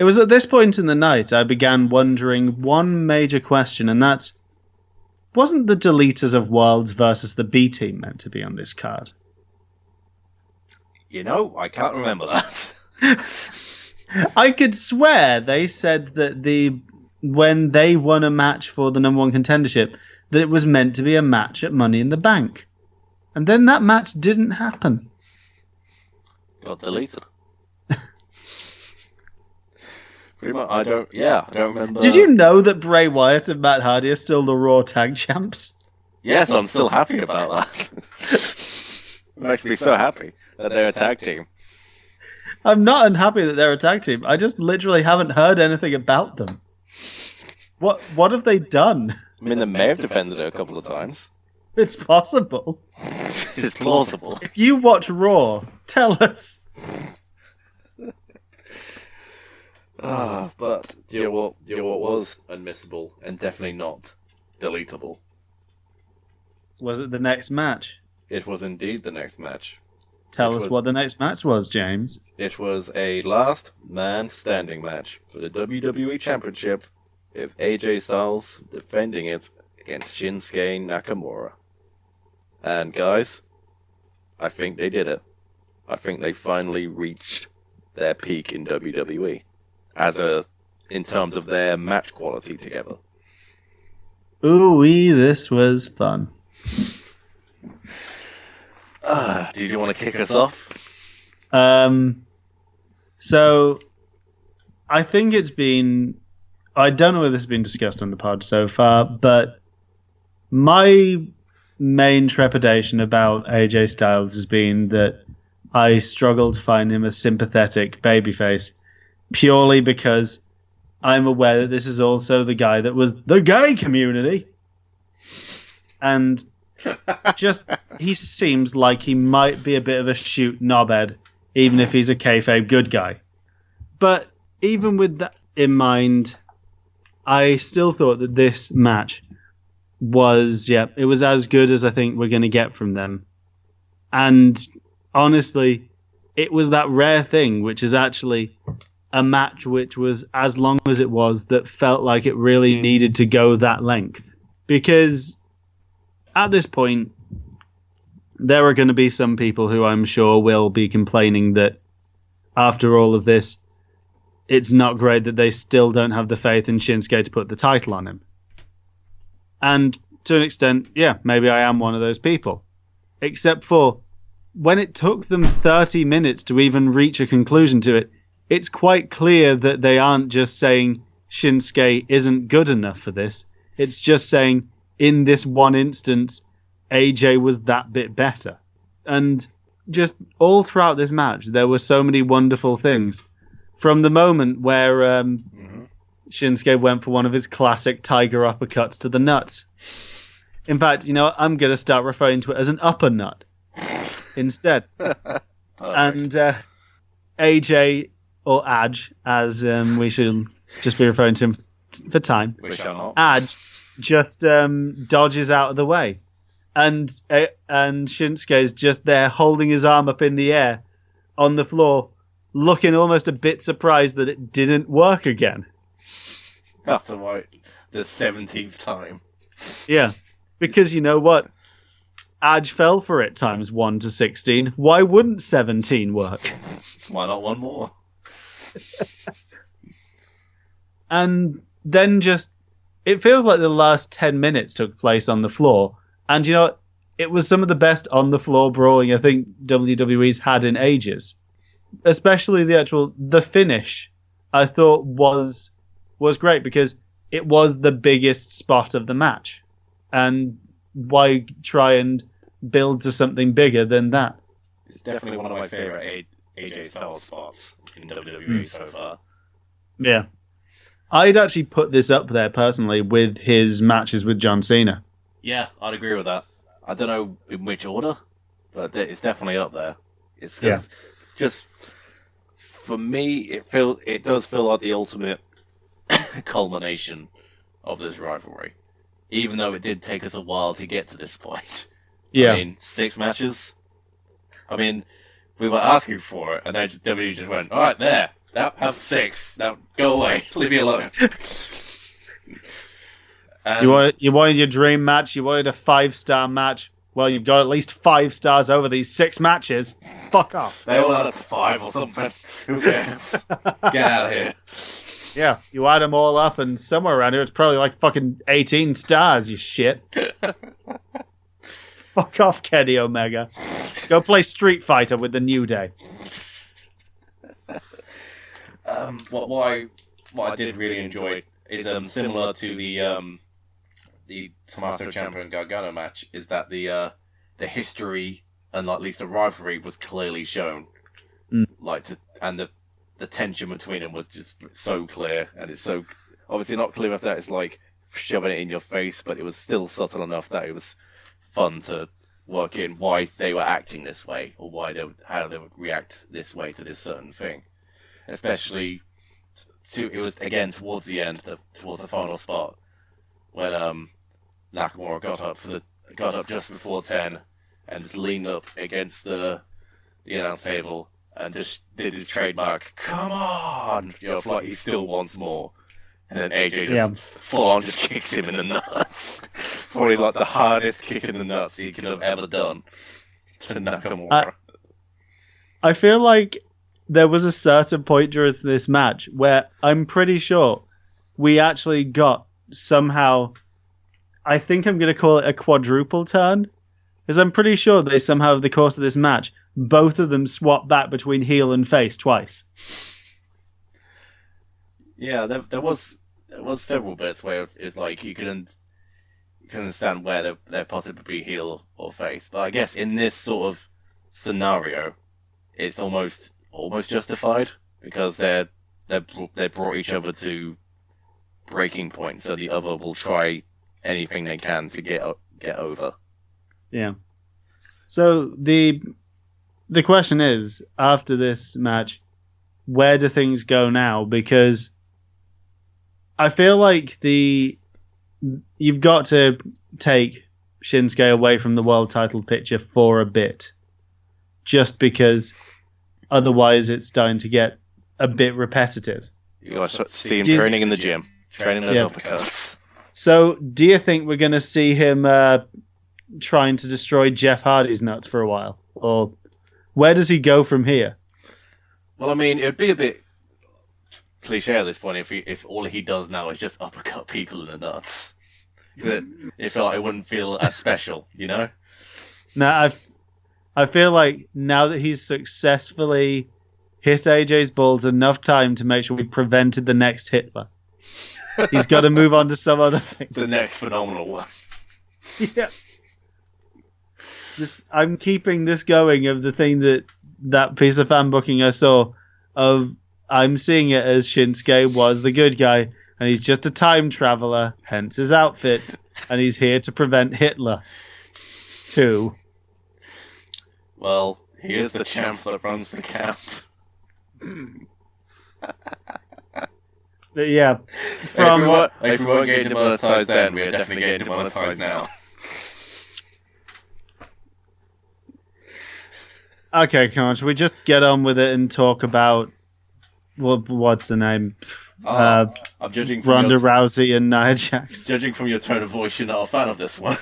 It was at this point in the night I began wondering one major question, and that's, wasn't the Deleters of Worlds versus the B-Team meant to be on this card? I can't remember that. I could swear they said that when they won a match for the number one contendership, that it was meant to be a match at Money in the Bank. And then that match didn't happen. Got deleted. Pretty much, I don't remember. Did you know that Bray Wyatt and Matt Hardy are still the Raw Tag Champs? Yes, I'm still happy about that. It makes me so happy that they're a tag team. I'm not unhappy that they're a tag team. I just literally haven't heard anything about them. What have they done? I mean, they may have defended it a couple of times. It's possible. It's plausible. If you watch Raw, tell us. But do you know what was unmissable and definitely not deletable? Was it the next match? It was indeed the next match. Tell us what the next match was, James. It was a last man standing match for the WWE Championship, with AJ Styles defending it against Shinsuke Nakamura. And guys, I think they did it. I think they finally reached their peak in WWE, in terms of their match quality together. Ooh-wee, this was fun. Did you want to kick us off? So, I think I don't know whether this has been discussed on the pod so far, but my main trepidation about AJ Styles has been that I struggle to find him a sympathetic babyface, purely because I'm aware that this is also the guy that was the gay community. And he seems like he might be a bit of a shoot knobhead, even if he's a kayfabe good guy. But even with that in mind, I still thought that this match was, it was as good as I think we're going to get from them. And honestly, it was that rare thing, which is actually a match which was as long as it was that felt like it really needed to go that length. Because at this point, there are going to be some people who I'm sure will be complaining that after all of this, it's not great that they still don't have the faith in Shinsuke to put the title on him. And to an extent, maybe I am one of those people. Except for when it took them 30 minutes to even reach a conclusion to it, it's quite clear that they aren't just saying Shinsuke isn't good enough for this. It's just saying, in this one instance, AJ was that bit better. And just all throughout this match, there were so many wonderful things. From the moment where Shinsuke went for one of his classic tiger uppercuts to the nuts. In fact, I'm going to start referring to it as an upper nut instead. And AJ, or Aj, as we should just be referring to him for time. We shall not. Aj just dodges out of the way. And Shinsuke is just there holding his arm up in the air on the floor, looking almost a bit surprised that it didn't work again. After the 17th time. Yeah. Because you know what? Aj fell for it times 1 to 16. Why wouldn't 17 work? Why not one more? And then it feels like the last 10 minutes took place on the floor. And it was some of the best on the floor brawling I think WWE's had in ages. Especially the finish, I thought was great because it was the biggest spot of the match. And why try and build to something bigger than that? It's definitely one of my favourite AJ Styles spots in WWE so far. Yeah. I'd actually put this up there personally with his matches with John Cena. Yeah, I'd agree with that. I don't know in which order, but it's definitely up there. It's just for me, it does feel like the ultimate culmination of this rivalry. Even though it did take us a while to get to this point. Yeah. I mean, 6 matches. I mean, we were asking for it, and then WWE just went, all right, there. Now have 6. Now go away. Leave me alone. You wanted your dream match. You wanted a 5-star match. Well, you've got at least 5 stars over these 6 matches. Fuck off. They all had us 5 or something. Who cares? Get out of here. Yeah, you add them all up, and somewhere around here, it's probably like fucking 18 stars, you shit. Fuck off, Kenny Omega. Go play Street Fighter with the New Day. What I did really enjoy is similar to the Tommaso Ciampa and Gargano match, is that the history and at least the rivalry was clearly shown. The tension between them was just so clear, and it's so obviously not clear enough that it's like shoving it in your face, but it was still subtle enough that it was fun to work in why they were acting this way, or how they would react this way to this certain thing. Especially, it was again towards the end, towards the final spot, when Nakamura got up just before 10 and just leaned up against the announce table. And just did his trademark, come on! Like he still wants more. And then AJ just full on just kicks him in the nuts. Probably like the hardest kick in the nuts he could have ever done to Nakamura. I feel like there was a certain point during this match where I'm pretty sure we actually got somehow, I think I'm going to call it a quadruple turn. Because I'm pretty sure they somehow, over the course of this match, both of them swapped back between heel and face twice. Yeah, there was several bits where it's like you can understand where they're possibly be heel or face. But I guess in this sort of scenario, it's almost justified because they brought each other to breaking point, so the other will try anything they can to get over. Yeah. So the question is, after this match, where do things go now? Because I feel like you've got to take Shinsuke away from the world title picture for a bit, just because otherwise it's starting to get a bit repetitive. You got to see him training in the gym, training those uppercuts. So, do you think we're going to see him trying to destroy Jeff Hardy's nuts for a while? Or where does he go from here? Well, I mean, it would be a bit cliche at this point if all he does now is just uppercut people in the nuts. It felt like it wouldn't feel as special, you know? No, I feel like now that he's successfully hit AJ's balls enough time to make sure we prevented the next Hitler, he's got to move on to some other thing. The next phenomenal one. Yeah. I'm keeping this going of the thing that piece of fan booking I saw of I'm seeing it as Shinsuke was the good guy and he's just a time traveler, hence his outfit, and he's here to prevent Hitler too. Well, he is the champ that runs the camp. Yeah. If we weren't getting demonetized then, we are definitely getting demonetized now. Okay, come on. Should we just get on with it and talk about what's the name? I'm judging from Ronda Rousey and Nia Jax. Judging from your tone of voice, you're not a fan of this one.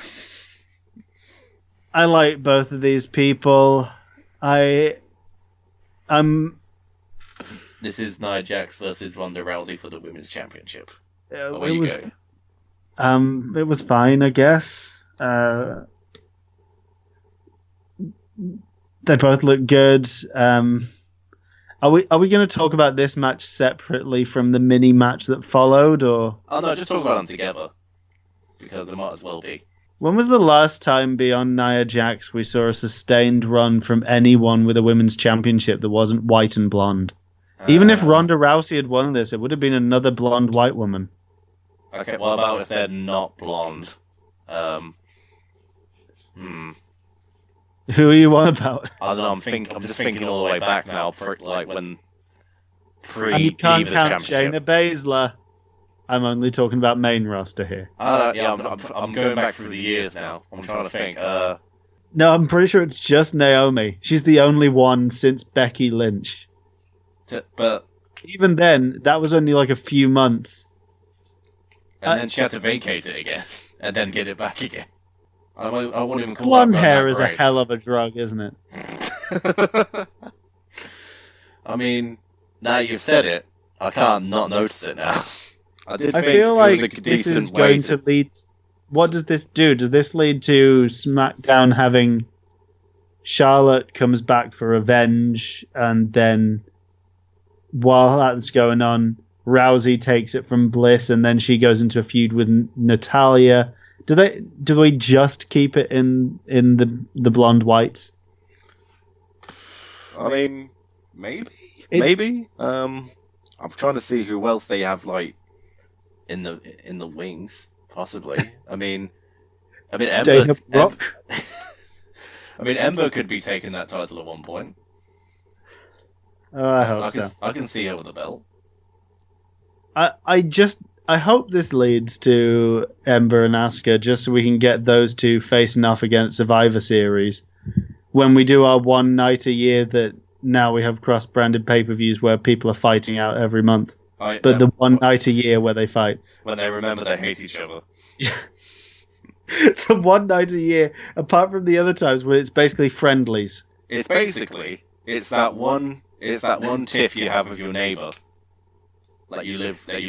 I like both of these people. This is Nia Jax versus Ronda Rousey for the Women's Championship. It was fine, I guess. They both look good. Are we going to talk about this match separately from the mini match that followed, or? Oh no, just talk about them together because they might as well be. When was the last time beyond Nia Jax we saw a sustained run from anyone with a women's championship that wasn't white and blonde? Even if Ronda Rousey had won this, it would have been another blonde white woman. Okay, what about if they're not blonde? Who are you on about? I don't know. I'm just thinking all the way back now, like when and you can't Divas count Championship. Shayna Baszler. I'm only talking about main roster here. I'm going back through the years now. I'm trying to think. No, I'm pretty sure it's just Naomi. She's the only one since Becky Lynch. But even then, that was only like a few months. And then she had to vacate it again, and then get it back again. I won't even call blonde that hair that is a great. hell of a drug, isn't it? I mean, now you've said it, I can't not notice it now. I feel like this is going to lead... What does this do? Does this lead to SmackDown having Charlotte comes back for revenge, and then while that's going on, Rousey takes it from Bliss, and then she goes into a feud with Natalya? Do we just keep it in the blonde whites? I mean, maybe. I'm trying to see who else they have like in the wings, possibly. I mean, Ember. Brock. Ember could be taking that title at one point. Oh, I hope so. I can see her with the belt. I hope this leads to Ember and Asuka, just so we can get those two facing off against Survivor Series when we do our one night a year that now we have cross-branded pay-per-views where people are fighting out every month. The one night a year where they fight. When they remember they hate each other. The one night a year, apart from the other times where it's basically friendlies. It's that one tiff you have with your neighbour. Like you've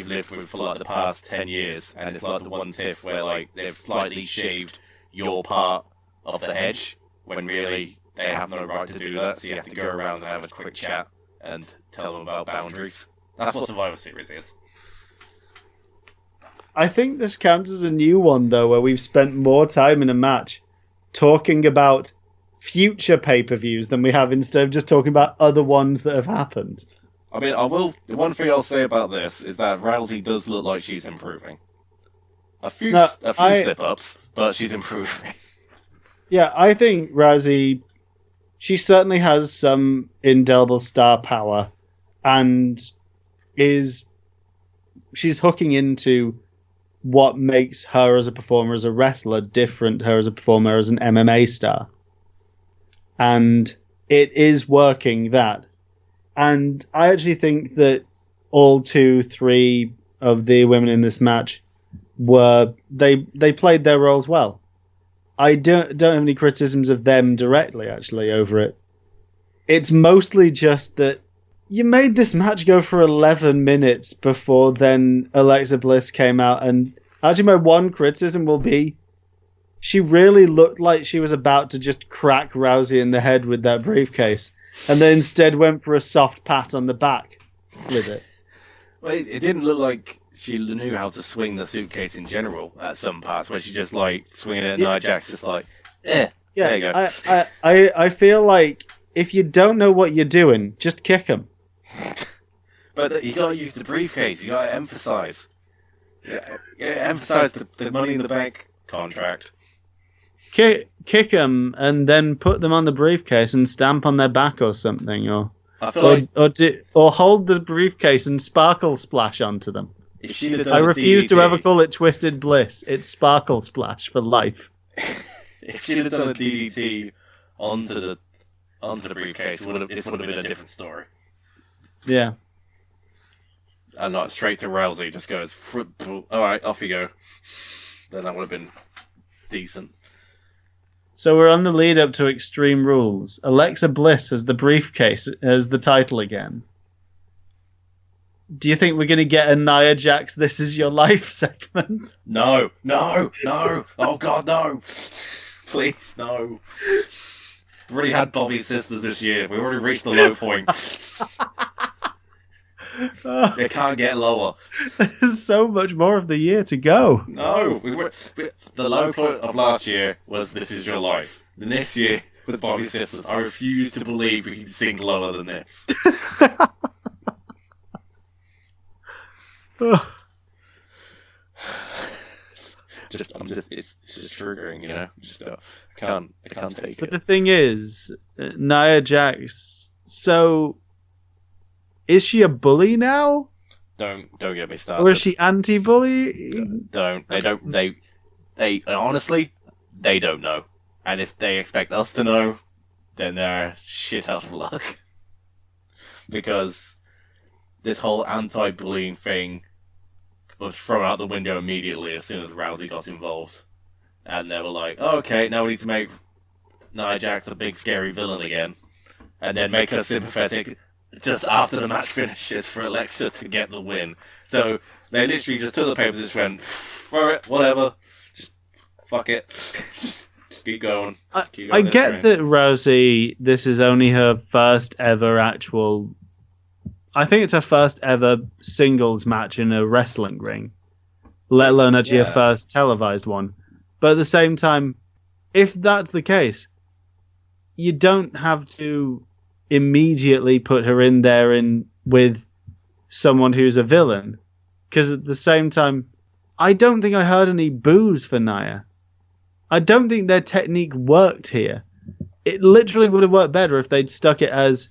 lived with for like the past 10 years, and it's like the one tiff where like they've slightly shaved your part of the hedge when really they have no right to do that, so you have to go around and have a quick chat and tell them about boundaries. That's what Survivor Series is. I think this counts as a new one though, where we've spent more time in a match talking about future pay-per-views than we have instead of just talking about other ones that have happened. I mean, the one thing I'll say about this is that Rousey does look like she's improving. A few slip-ups, but she's improving. Yeah, I think Rousey, she certainly has some indelible star power, and she's hooking into what makes her as a performer, as a wrestler, different her as a performer, as an MMA star. And it is working that. And I actually think that all 2-3 of the women in this match they played their roles well. I don't have any criticisms of them directly, actually, over it. It's mostly just that you made this match go for 11 minutes before then Alexa Bliss came out, and actually my one criticism will be she really looked like she was about to just crack Rousey in the head with that briefcase, and then instead went for a soft pat on the back with it. Well, it didn't look like she knew how to swing the suitcase in general at some parts, where she just like swinging it, and Nia Jax just like, there you go. I feel like if you don't know what you're doing, just kick them. But you gotta use the briefcase. You gotta emphasize. Emphasize the Money in the Bank contract. Kick them and then put them on the briefcase and stamp on their back or something, or hold the briefcase and sparkle splash onto them. I refuse to ever call it Twisted Bliss. It's Sparkle Splash for life. If she'd have done a DDT onto the briefcase, this would have been a different story. Yeah. And not straight to Rousey, just goes, alright, off you go. Then that would have been decent. So we're on the lead up to Extreme Rules. Alexa Bliss has the briefcase as the title again. Do you think we're going to get a Nia Jax "This Is Your Life" segment? No. Oh God, no. Please, no. We've already had Bobby's sisters this year. We've already reached the low point. It can't get lower. There's so much more of the year to go. No. The low point of last year was "This Is Your Life." And this year, with Bobby's sisters, I refuse to believe we can sing lower than this. It's just triggering, you know. I can't take it. But the thing is, Nia Jax. So, is she a bully now? Don't get me started. Or is she anti-bully? They honestly, they don't know. And if they expect us to know, then they're shit out of luck. Because this whole anti-bullying thing was thrown out the window immediately as soon as Rousey got involved. And they were like, oh, okay, now we need to make Nia Jax the big scary villain again. And then make her sympathetic just after the match finishes for Alexa to get the win. So they literally just took the papers and just went, for it, whatever. Just fuck it. Just keep going. I get that Rousey, this is only her first ever actual... I think it's her first ever singles match in a wrestling ring, let alone actually her first televised one. But at the same time, if that's the case, you don't have to immediately put her in there with someone who's a villain. Because at the same time, I don't think I heard any boos for Nia. I don't think their technique worked here. It literally would have worked better if they'd stuck it as...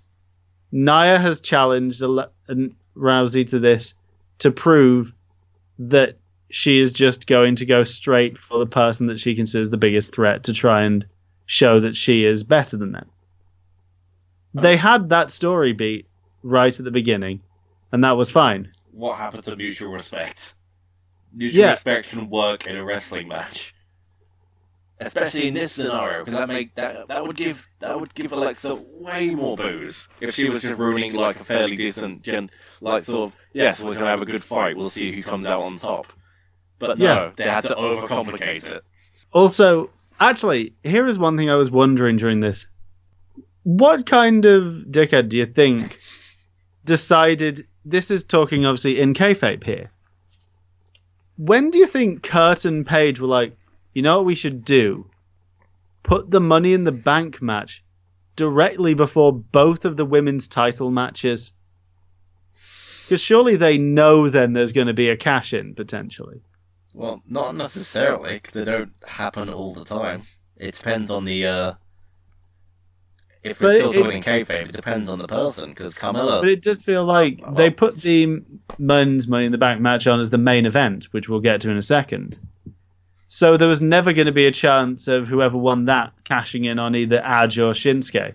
Nia has challenged Rousey to this to prove that she is just going to go straight for the person that she considers the biggest threat to try and show that she is better than them. They had that story beat right at the beginning, and that was fine. What happened to mutual respect? Mutual respect can work in a wrestling match. Especially in this scenario, because that would give Alexa way more boos if she was just ruining like a fairly decent yes, we're gonna have a good fight. We'll see who comes out on top. But no, they had to overcomplicate it. Also, actually, here is one thing I was wondering during this: what kind of dickhead do you think decided? This is talking obviously in kayfabe here. When do you think Kurt and Paige were like, you know what we should do? Put the Money in the Bank match directly before both of the women's title matches. Because surely they know then there's going to be a cash-in, potentially. Well, not necessarily, because they don't happen all the time. it depends on the. If we're still talking kayfabe, it depends on the person, because Carmella... But it does feel like they put the men's Money in the Bank match on as the main event, which we'll get to in a second. So there was never going to be a chance of whoever won that cashing in on either Edge or Shinsuke.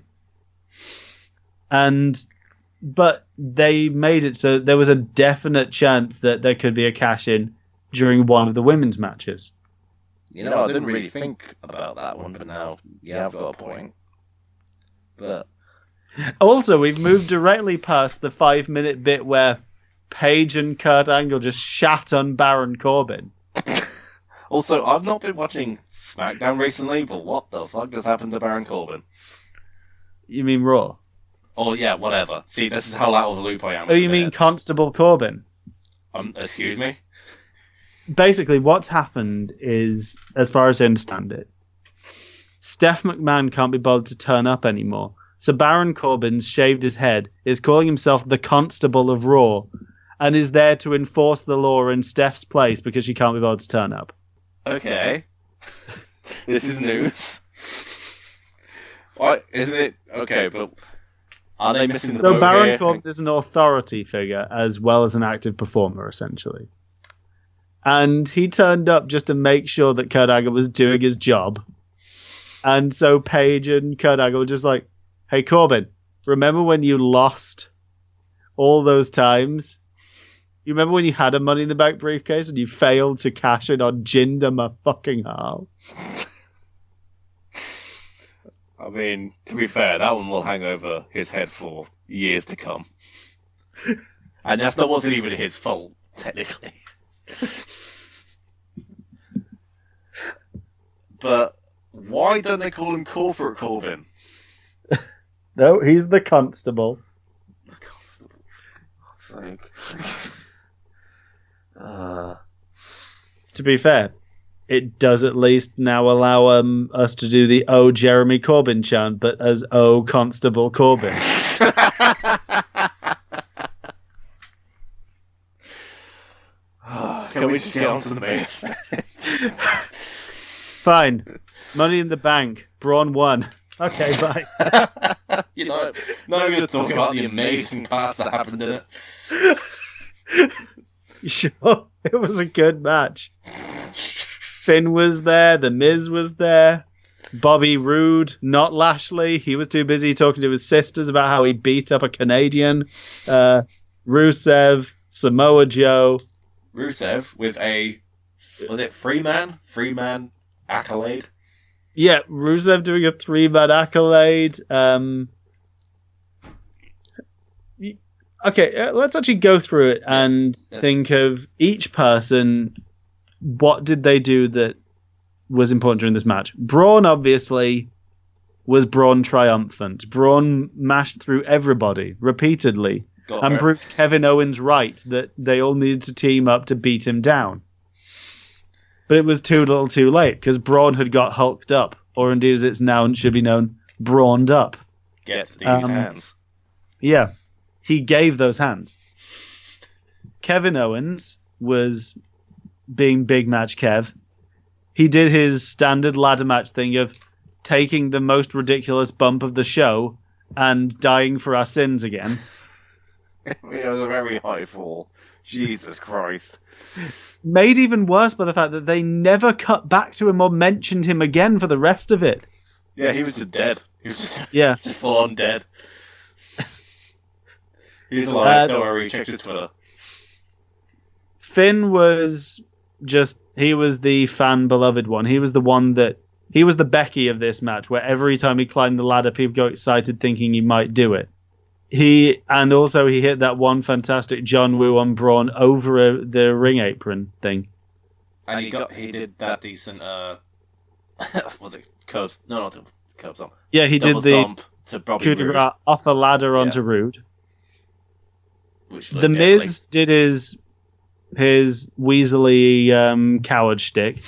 But they made it so there was a definite chance that there could be a cash-in during one of the women's matches. You know, I didn't really think about that one, but now, yeah, I've got a point. But also, we've moved directly past the 5-minute bit where Paige and Kurt Angle just shat on Baron Corbin. Also, I've not been watching SmackDown recently, but what the fuck has happened to Baron Corbin? You mean Raw? Oh, yeah, whatever. See, this is how out of the loop I am. Oh, you mean Constable Corbin? Excuse me? Basically, what's happened is, as far as I understand it, Steph McMahon can't be bothered to turn up anymore. So Baron Corbin's shaved his head, is calling himself the Constable of Raw, and is there to enforce the law in Steph's place because she can't be bothered to turn up. Okay. This is news. What? Isn't it? Okay, but are they missing the boat So Baron here? Corbin is an authority figure as well as an active performer, essentially. And he turned up just to make sure that Kurt Angle was doing his job. And so Paige and Kurt Angle were just like, hey, Corbin, remember when you lost all those times? You remember when you had a Money in the Bank briefcase and you failed to cash in on Jinder Mahal? I mean, to be fair, that one will hang over his head for years to come. And that wasn't even his fault, technically. But why don't they call him Corporate Corbin? No, he's the Constable. The Constable. For God's sake. To be fair, it does at least now allow us to do the "Oh Jeremy Corbyn" chant, but as "Oh Constable Corbin." Can we just get on to the main event? Fine. Money in the Bank. Braun won. Okay, bye. You know, not even going to talk about the amazing parts that happened in it. Sure, it was a good match. Finn was there. The Miz was there. Bobby Roode, not Lashley. He was too busy talking to his sisters about how he beat up a Canadian. Rusev, Samoa Joe. Rusev with a, was it Freeman accolade? Yeah, Rusev doing a 3-man accolade. Okay, let's actually go through it and think of each person. What did they do that was important during this match? Braun, obviously, was Braun triumphant. Braun mashed through everybody repeatedly and proved Kevin Owens right that they all needed to team up to beat him down. But it was too little too late because Braun had got hulked up, or indeed as it's now and should be known, brawned up. Get these hands. Yeah, he gave those hands. Kevin Owens was being Big Match Kev. He did his standard ladder match thing of taking the most ridiculous bump of the show and dying for our sins again. It was a very high fall. Jesus Christ. Made even worse by the fact that they never cut back to him or mentioned him again for the rest of it. Yeah, he was just dead. He was just, yeah. just full on dead. He's alive, don't worry, check his Twitter. Finn was he was the fan beloved one. He was the one he was the Becky of this match, where every time he climbed the ladder, people got excited thinking he might do it. He hit that one fantastic John Woo on Braun over the ring apron thing. And he did that decent, was it curbs? No, not the curbs on. Yeah, he did the coup de grace off the ladder onto Rude. The Miz did his Weasley coward shtick,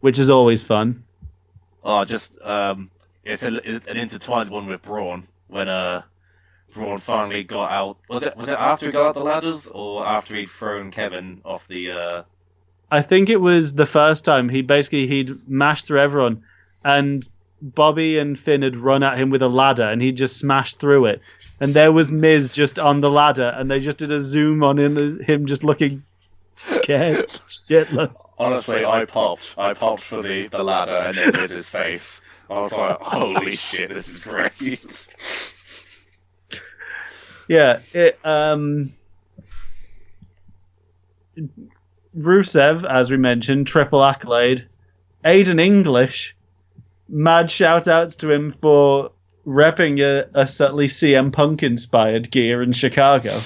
which is always fun. Oh, just it's an intertwined one with Braun when Braun finally got out. Was it after he got out the ladders or after he'd thrown Kevin off the? I think it was the first time. He'd mashed through everyone, and Bobby and Finn had run at him with a ladder, and he just smashed through it. And there was Miz just on the ladder, and they just did a zoom on him just looking scared shitless. Honestly, I popped for the ladder and then Miz's face. I was like, holy shit, this is great. Yeah, Rusev, as we mentioned, triple accolade. Aiden English, mad shout-outs to him for repping a subtly CM Punk-inspired gear in Chicago.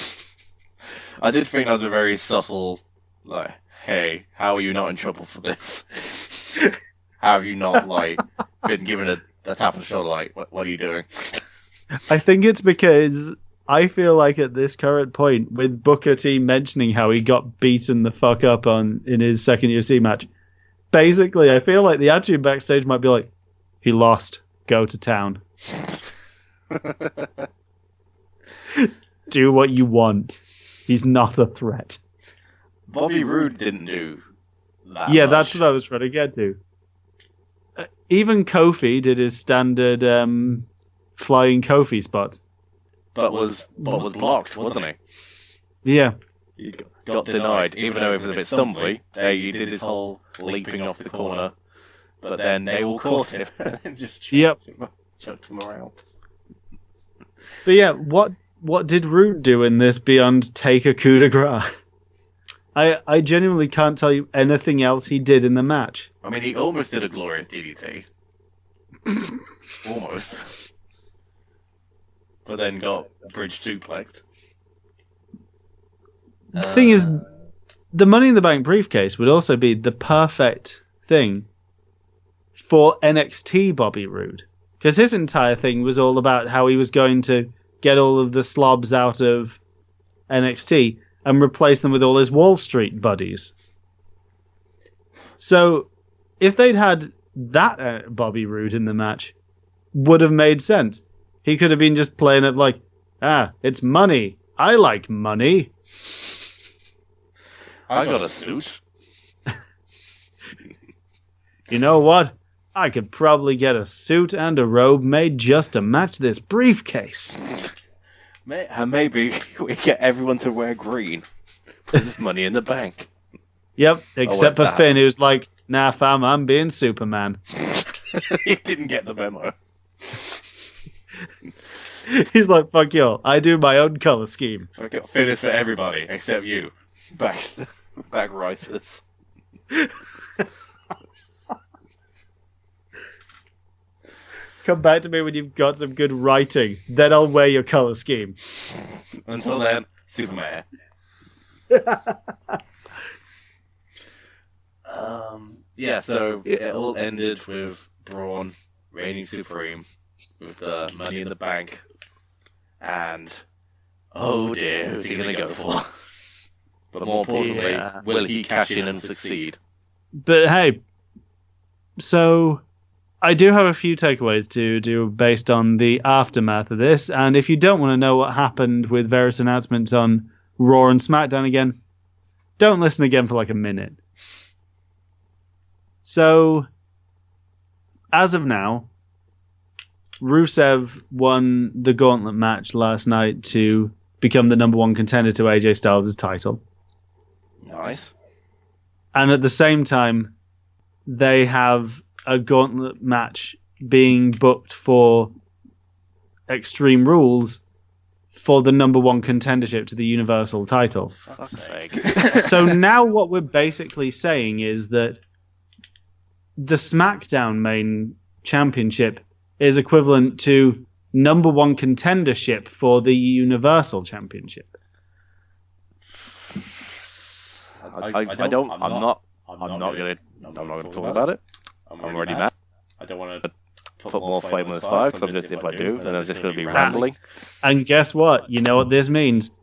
I did think that was a very subtle, like, hey, how are you not in trouble for this? How have you not, like, been given a tap on the shoulder, like, what are you doing? I think it's because I feel like at this current point, with Booker T mentioning how he got beaten the fuck up in his second UFC match, basically I feel like the attitude backstage might be like, he lost, go to town. Do what you want. He's not a threat. Bobby Roode didn't do that Yeah, much. That's what I was trying to get to. Even Kofi did his standard flying Kofi spot. But was blocked, wasn't he? Yeah. He got denied, even though it was a bit stumbly. He did his whole leaping off the corner. But then they all caught him and just chucked him around. But yeah, what did Roode do in this beyond take a coup de grace? I genuinely can't tell you anything else he did in the match. I mean, he almost did a glorious DDT. Almost. But then got bridge suplexed. The thing is, the Money in the Bank briefcase would also be the perfect thing for NXT Bobby Roode. Because his entire thing was all about how he was going to get all of the slobs out of NXT and replace them with all his Wall Street buddies. So, if they'd had that Bobby Roode in the match, would have made sense. He could have been just playing it like, it's money. I like money. I got a suit. You know what? I could probably get a suit and a robe made just to match this briefcase. Maybe we get everyone to wear green. This is Money in the Bank. Yep, except for Finn, who's like, nah, fam, I'm being Superman. He didn't get the memo. He's like, fuck you, I do my own colour scheme. Finn is for everybody, except you. Back writers. Come back to me when you've got some good writing. Then I'll wear your colour scheme. Until then, Superman. So it all ended with Braun reigning supreme with the Money in the Bank. And, oh dear, who's he going to go for? But more importantly, will he cash in and succeed? But hey, so I do have a few takeaways to do based on the aftermath of this, and if you don't want to know what happened with various announcements on Raw and SmackDown again, don't listen again for like a minute. So, as of now, Rusev won the gauntlet match last night to become the number one contender to AJ Styles' title. Nice. And at the same time, they have a gauntlet match being booked for Extreme Rules for the number one contendership to the Universal title. For fuck's sake. So now what we're basically saying is that the SmackDown main championship is equivalent to number one contendership for the Universal Championship. I'm not going to talk about it. I'm already mad. I don't want to put more flame on this fire, because if I do, then I'm just going to be rambling. And guess what? You know what this means?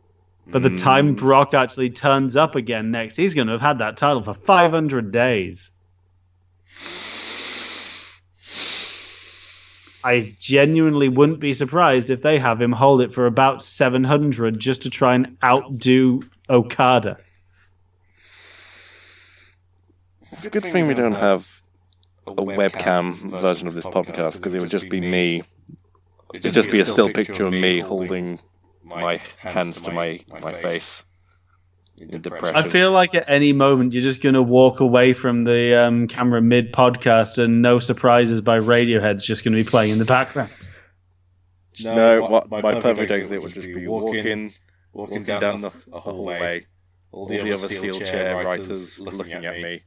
By the time Brock actually turns up again next, he's going to have had that title for 500 days. I genuinely wouldn't be surprised if they have him hold it for about 700 just to try and outdo Okada. It's a good thing we don't have webcam version of this podcast because it would just be me. It'd just be a still picture of me holding my hands to my face in depression. I feel like at any moment you're just going to walk away from the camera mid-podcast and No Surprises by Radiohead's just going to be playing in the background. No, my perfect exit would just be walking down the hallway, all the other SteelChair writers looking at me,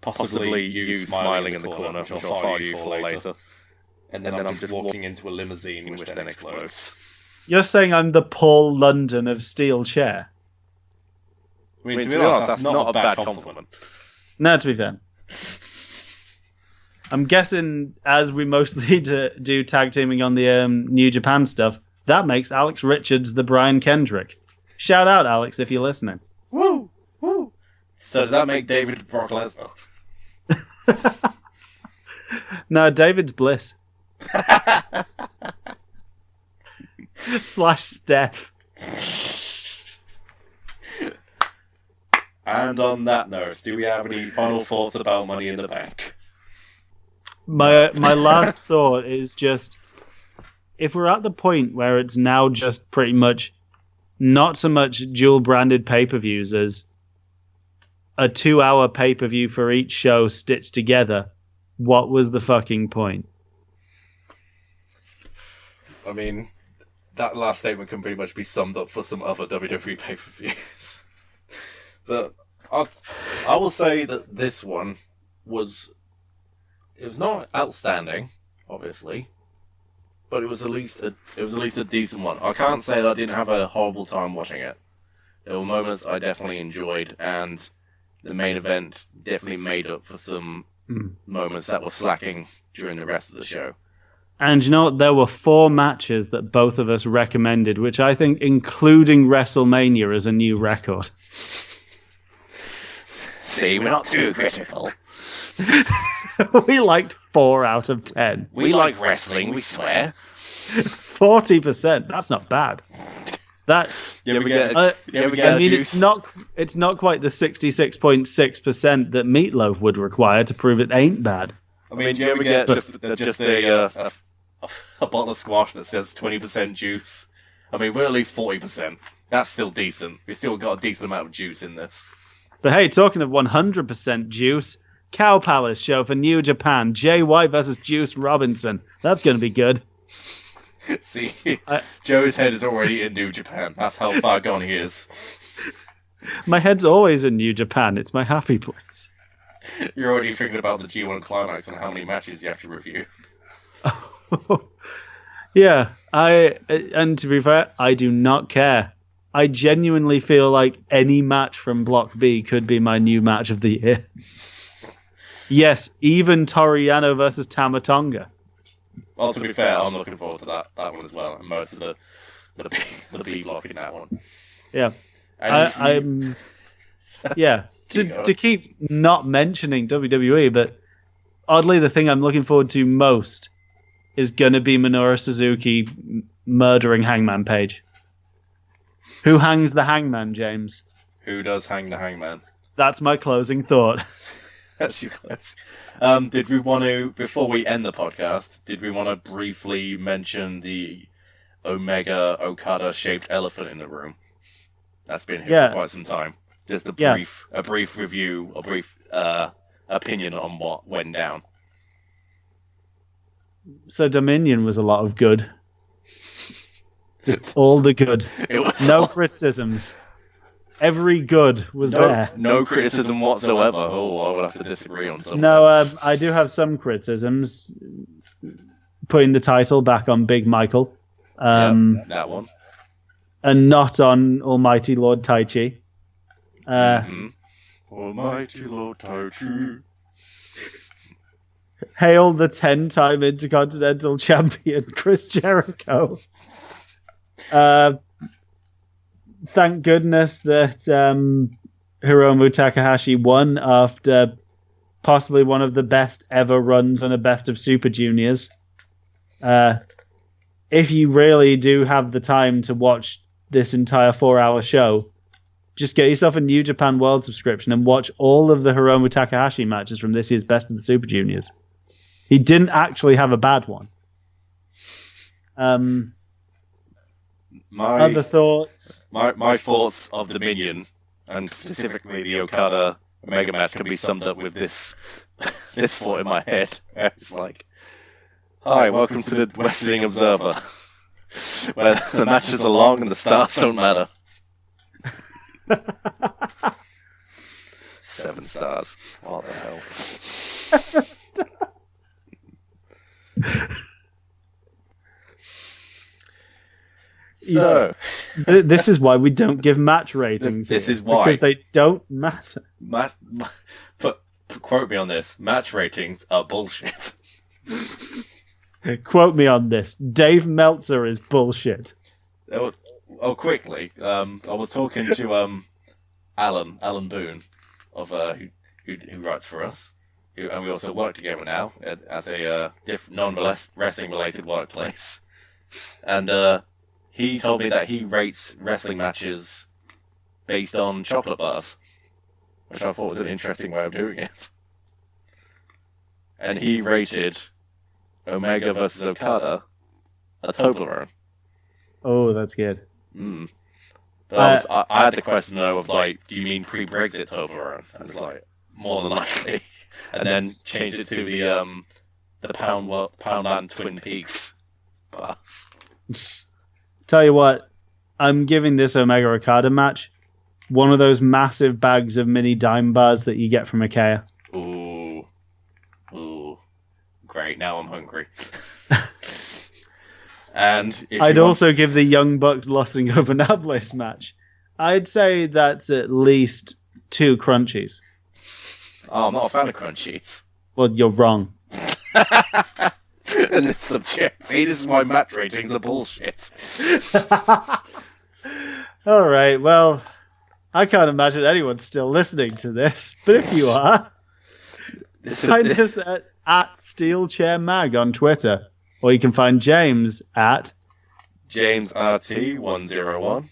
possibly you smiling in the corner, which I'll fire you for later, and then I'm just walking into a limousine which then explodes. You're saying I'm the Paul London of SteelChair? I mean, to be honest, that's not a bad compliment. No, to be fair. I'm guessing, as we mostly do tag teaming on the New Japan stuff, that makes Alex Richards the Brian Kendrick. Shout out, Alex, if you're listening. Woo! Woo! So does that make David Brock Lesnar? No, David's Bliss. / Steph. And on that note, do we have any final thoughts about Money in the Bank? My last thought is just, if we're at the point where it's now just pretty much not so much dual-branded pay-per-views as a 2-hour pay-per-view for each show stitched together, what was the fucking point? I mean, that last statement can pretty much be summed up for some other WWE pay-per-views. But I will say that this one was not outstanding, obviously, but it was at least a decent one. I can't say that I didn't have a horrible time watching it. There were moments I definitely enjoyed, and the main event definitely made up for some moments that were slacking during the rest of the show. And you know what? There were 4 matches that both of us recommended, which I think, including WrestleMania, is a new record. See, we're not too critical. We liked 4 out of 10. We like wrestling, we swear. 40%. That's not bad. That. It's not quite the 66.6% that Meatloaf would require to prove it ain't bad. I mean, do you ever get just a bottle of squash that says 20% juice? I mean, we're at least 40%. That's still decent. We've still got a decent amount of juice in this. But hey, talking of 100% juice, Cow Palace show for New Japan, Jay White versus Juice Robinson. That's going to be good. See, Joe's head is already in New Japan. That's how far gone he is. My head's always in New Japan. It's my happy place. You're already thinking about the G1 climax and how many matches you have to review. Yeah, and to be fair, I do not care. I genuinely feel like any match from Block B could be my new match of the year. Yes, even Toriano versus Tama Tonga. Well, to be fair, I'm looking forward to that one as well. And most of the B block in that one. Yeah, I'm. Yeah, to keep not mentioning WWE, but oddly, the thing I'm looking forward to most is going to be Minoru Suzuki murdering Hangman Page. Who hangs the hangman, James? Who does hang the hangman? That's my closing thought. That's your close. Did we want to, before we end the podcast, did we want to briefly mention the Omega Okada shaped elephant in the room? That's been here for quite some time. Just a brief review, a brief opinion on what went down. So Dominion was a lot of good. Just all the good. It was no criticisms. Every good was there. No criticism whatsoever. Oh, I would have to disagree on something. No, I do have some criticisms. Putting the title back on Big Michael. That one. And not on Almighty Lord Taichi. Almighty Lord Taichi. Hail the 10-time Intercontinental Champion, Chris Jericho. Thank goodness that Hiromu Takahashi won after possibly one of the best ever runs on a Best of Super Juniors. If you really do have the time to watch this entire 4-hour show, just get yourself a New Japan World subscription and watch all of the Hiromu Takahashi matches from this year's Best of the Super Juniors. He didn't actually have a bad one. Other thoughts? My thoughts of Dominion, and specifically the Okada Omega match, can be summed up with this thought in my head. It's like, hi, welcome to the Wrestling Observer, where the matches are long and the stars don't matter. 7 stars. What the hell? 7 stars. So, this is why we don't give match ratings. This is why. Because they don't matter. But quote me on this. Match ratings are bullshit. Quote me on this. Dave Meltzer is bullshit. Quickly. I was talking to Alan Boone of who writes for us, and we also work together now at a non-wrestling related workplace, and he told me that he rates wrestling matches based on chocolate bars, which I thought was an interesting way of doing it. And he rated Omega versus Okada a Toblerone. Oh, that's good. But I had the question though of like, do you mean pre-Brexit Toblerone? And it's like, more than likely. And then changed it to the Poundland Twin Peaks bars. Tell you what, I'm giving this Omega Okada match one of those massive bags of mini dime bars that you get from IKEA. Ooh, great! Now I'm hungry. And I'd also give the Young Bucks Los Ingobernables match. I'd say that's at least 2 crunchies. Oh, I'm not a fan of crunchies. Well, you're wrong. And it's subject. See, this is why match ratings are bullshit. All right, well, I can't imagine anyone's still listening to this, but if you are, find us at SteelChair Mag on Twitter, or you can find James at JamesRT101,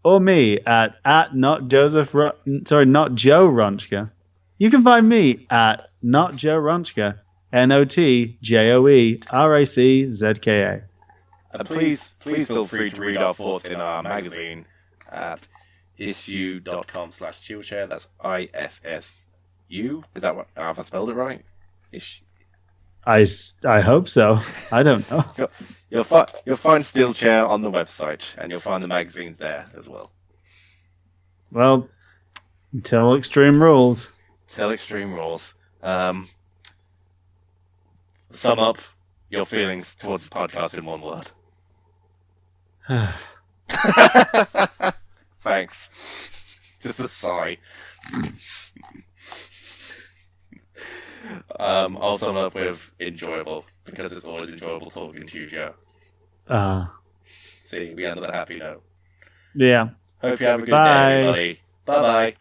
or me at not Joe Ronchka. You can find me at not Joe Ronchka. NOTJOERACZKA. And please feel free to read our thoughts in our magazine at issue.com/SteelChair. That's ISSU. Is that what? Have I spelled it right? I hope so. I don't know. You'll find SteelChair on the website, and you'll find the magazines there as well. Well, until Extreme Rules. Sum up your feelings towards the podcast in one word. Thanks. Just a sigh. I'll sum up with enjoyable, because it's always enjoyable talking to you, Joe. See, we ended on a happy note. Yeah. Hope you have a good day, everybody. Bye-bye.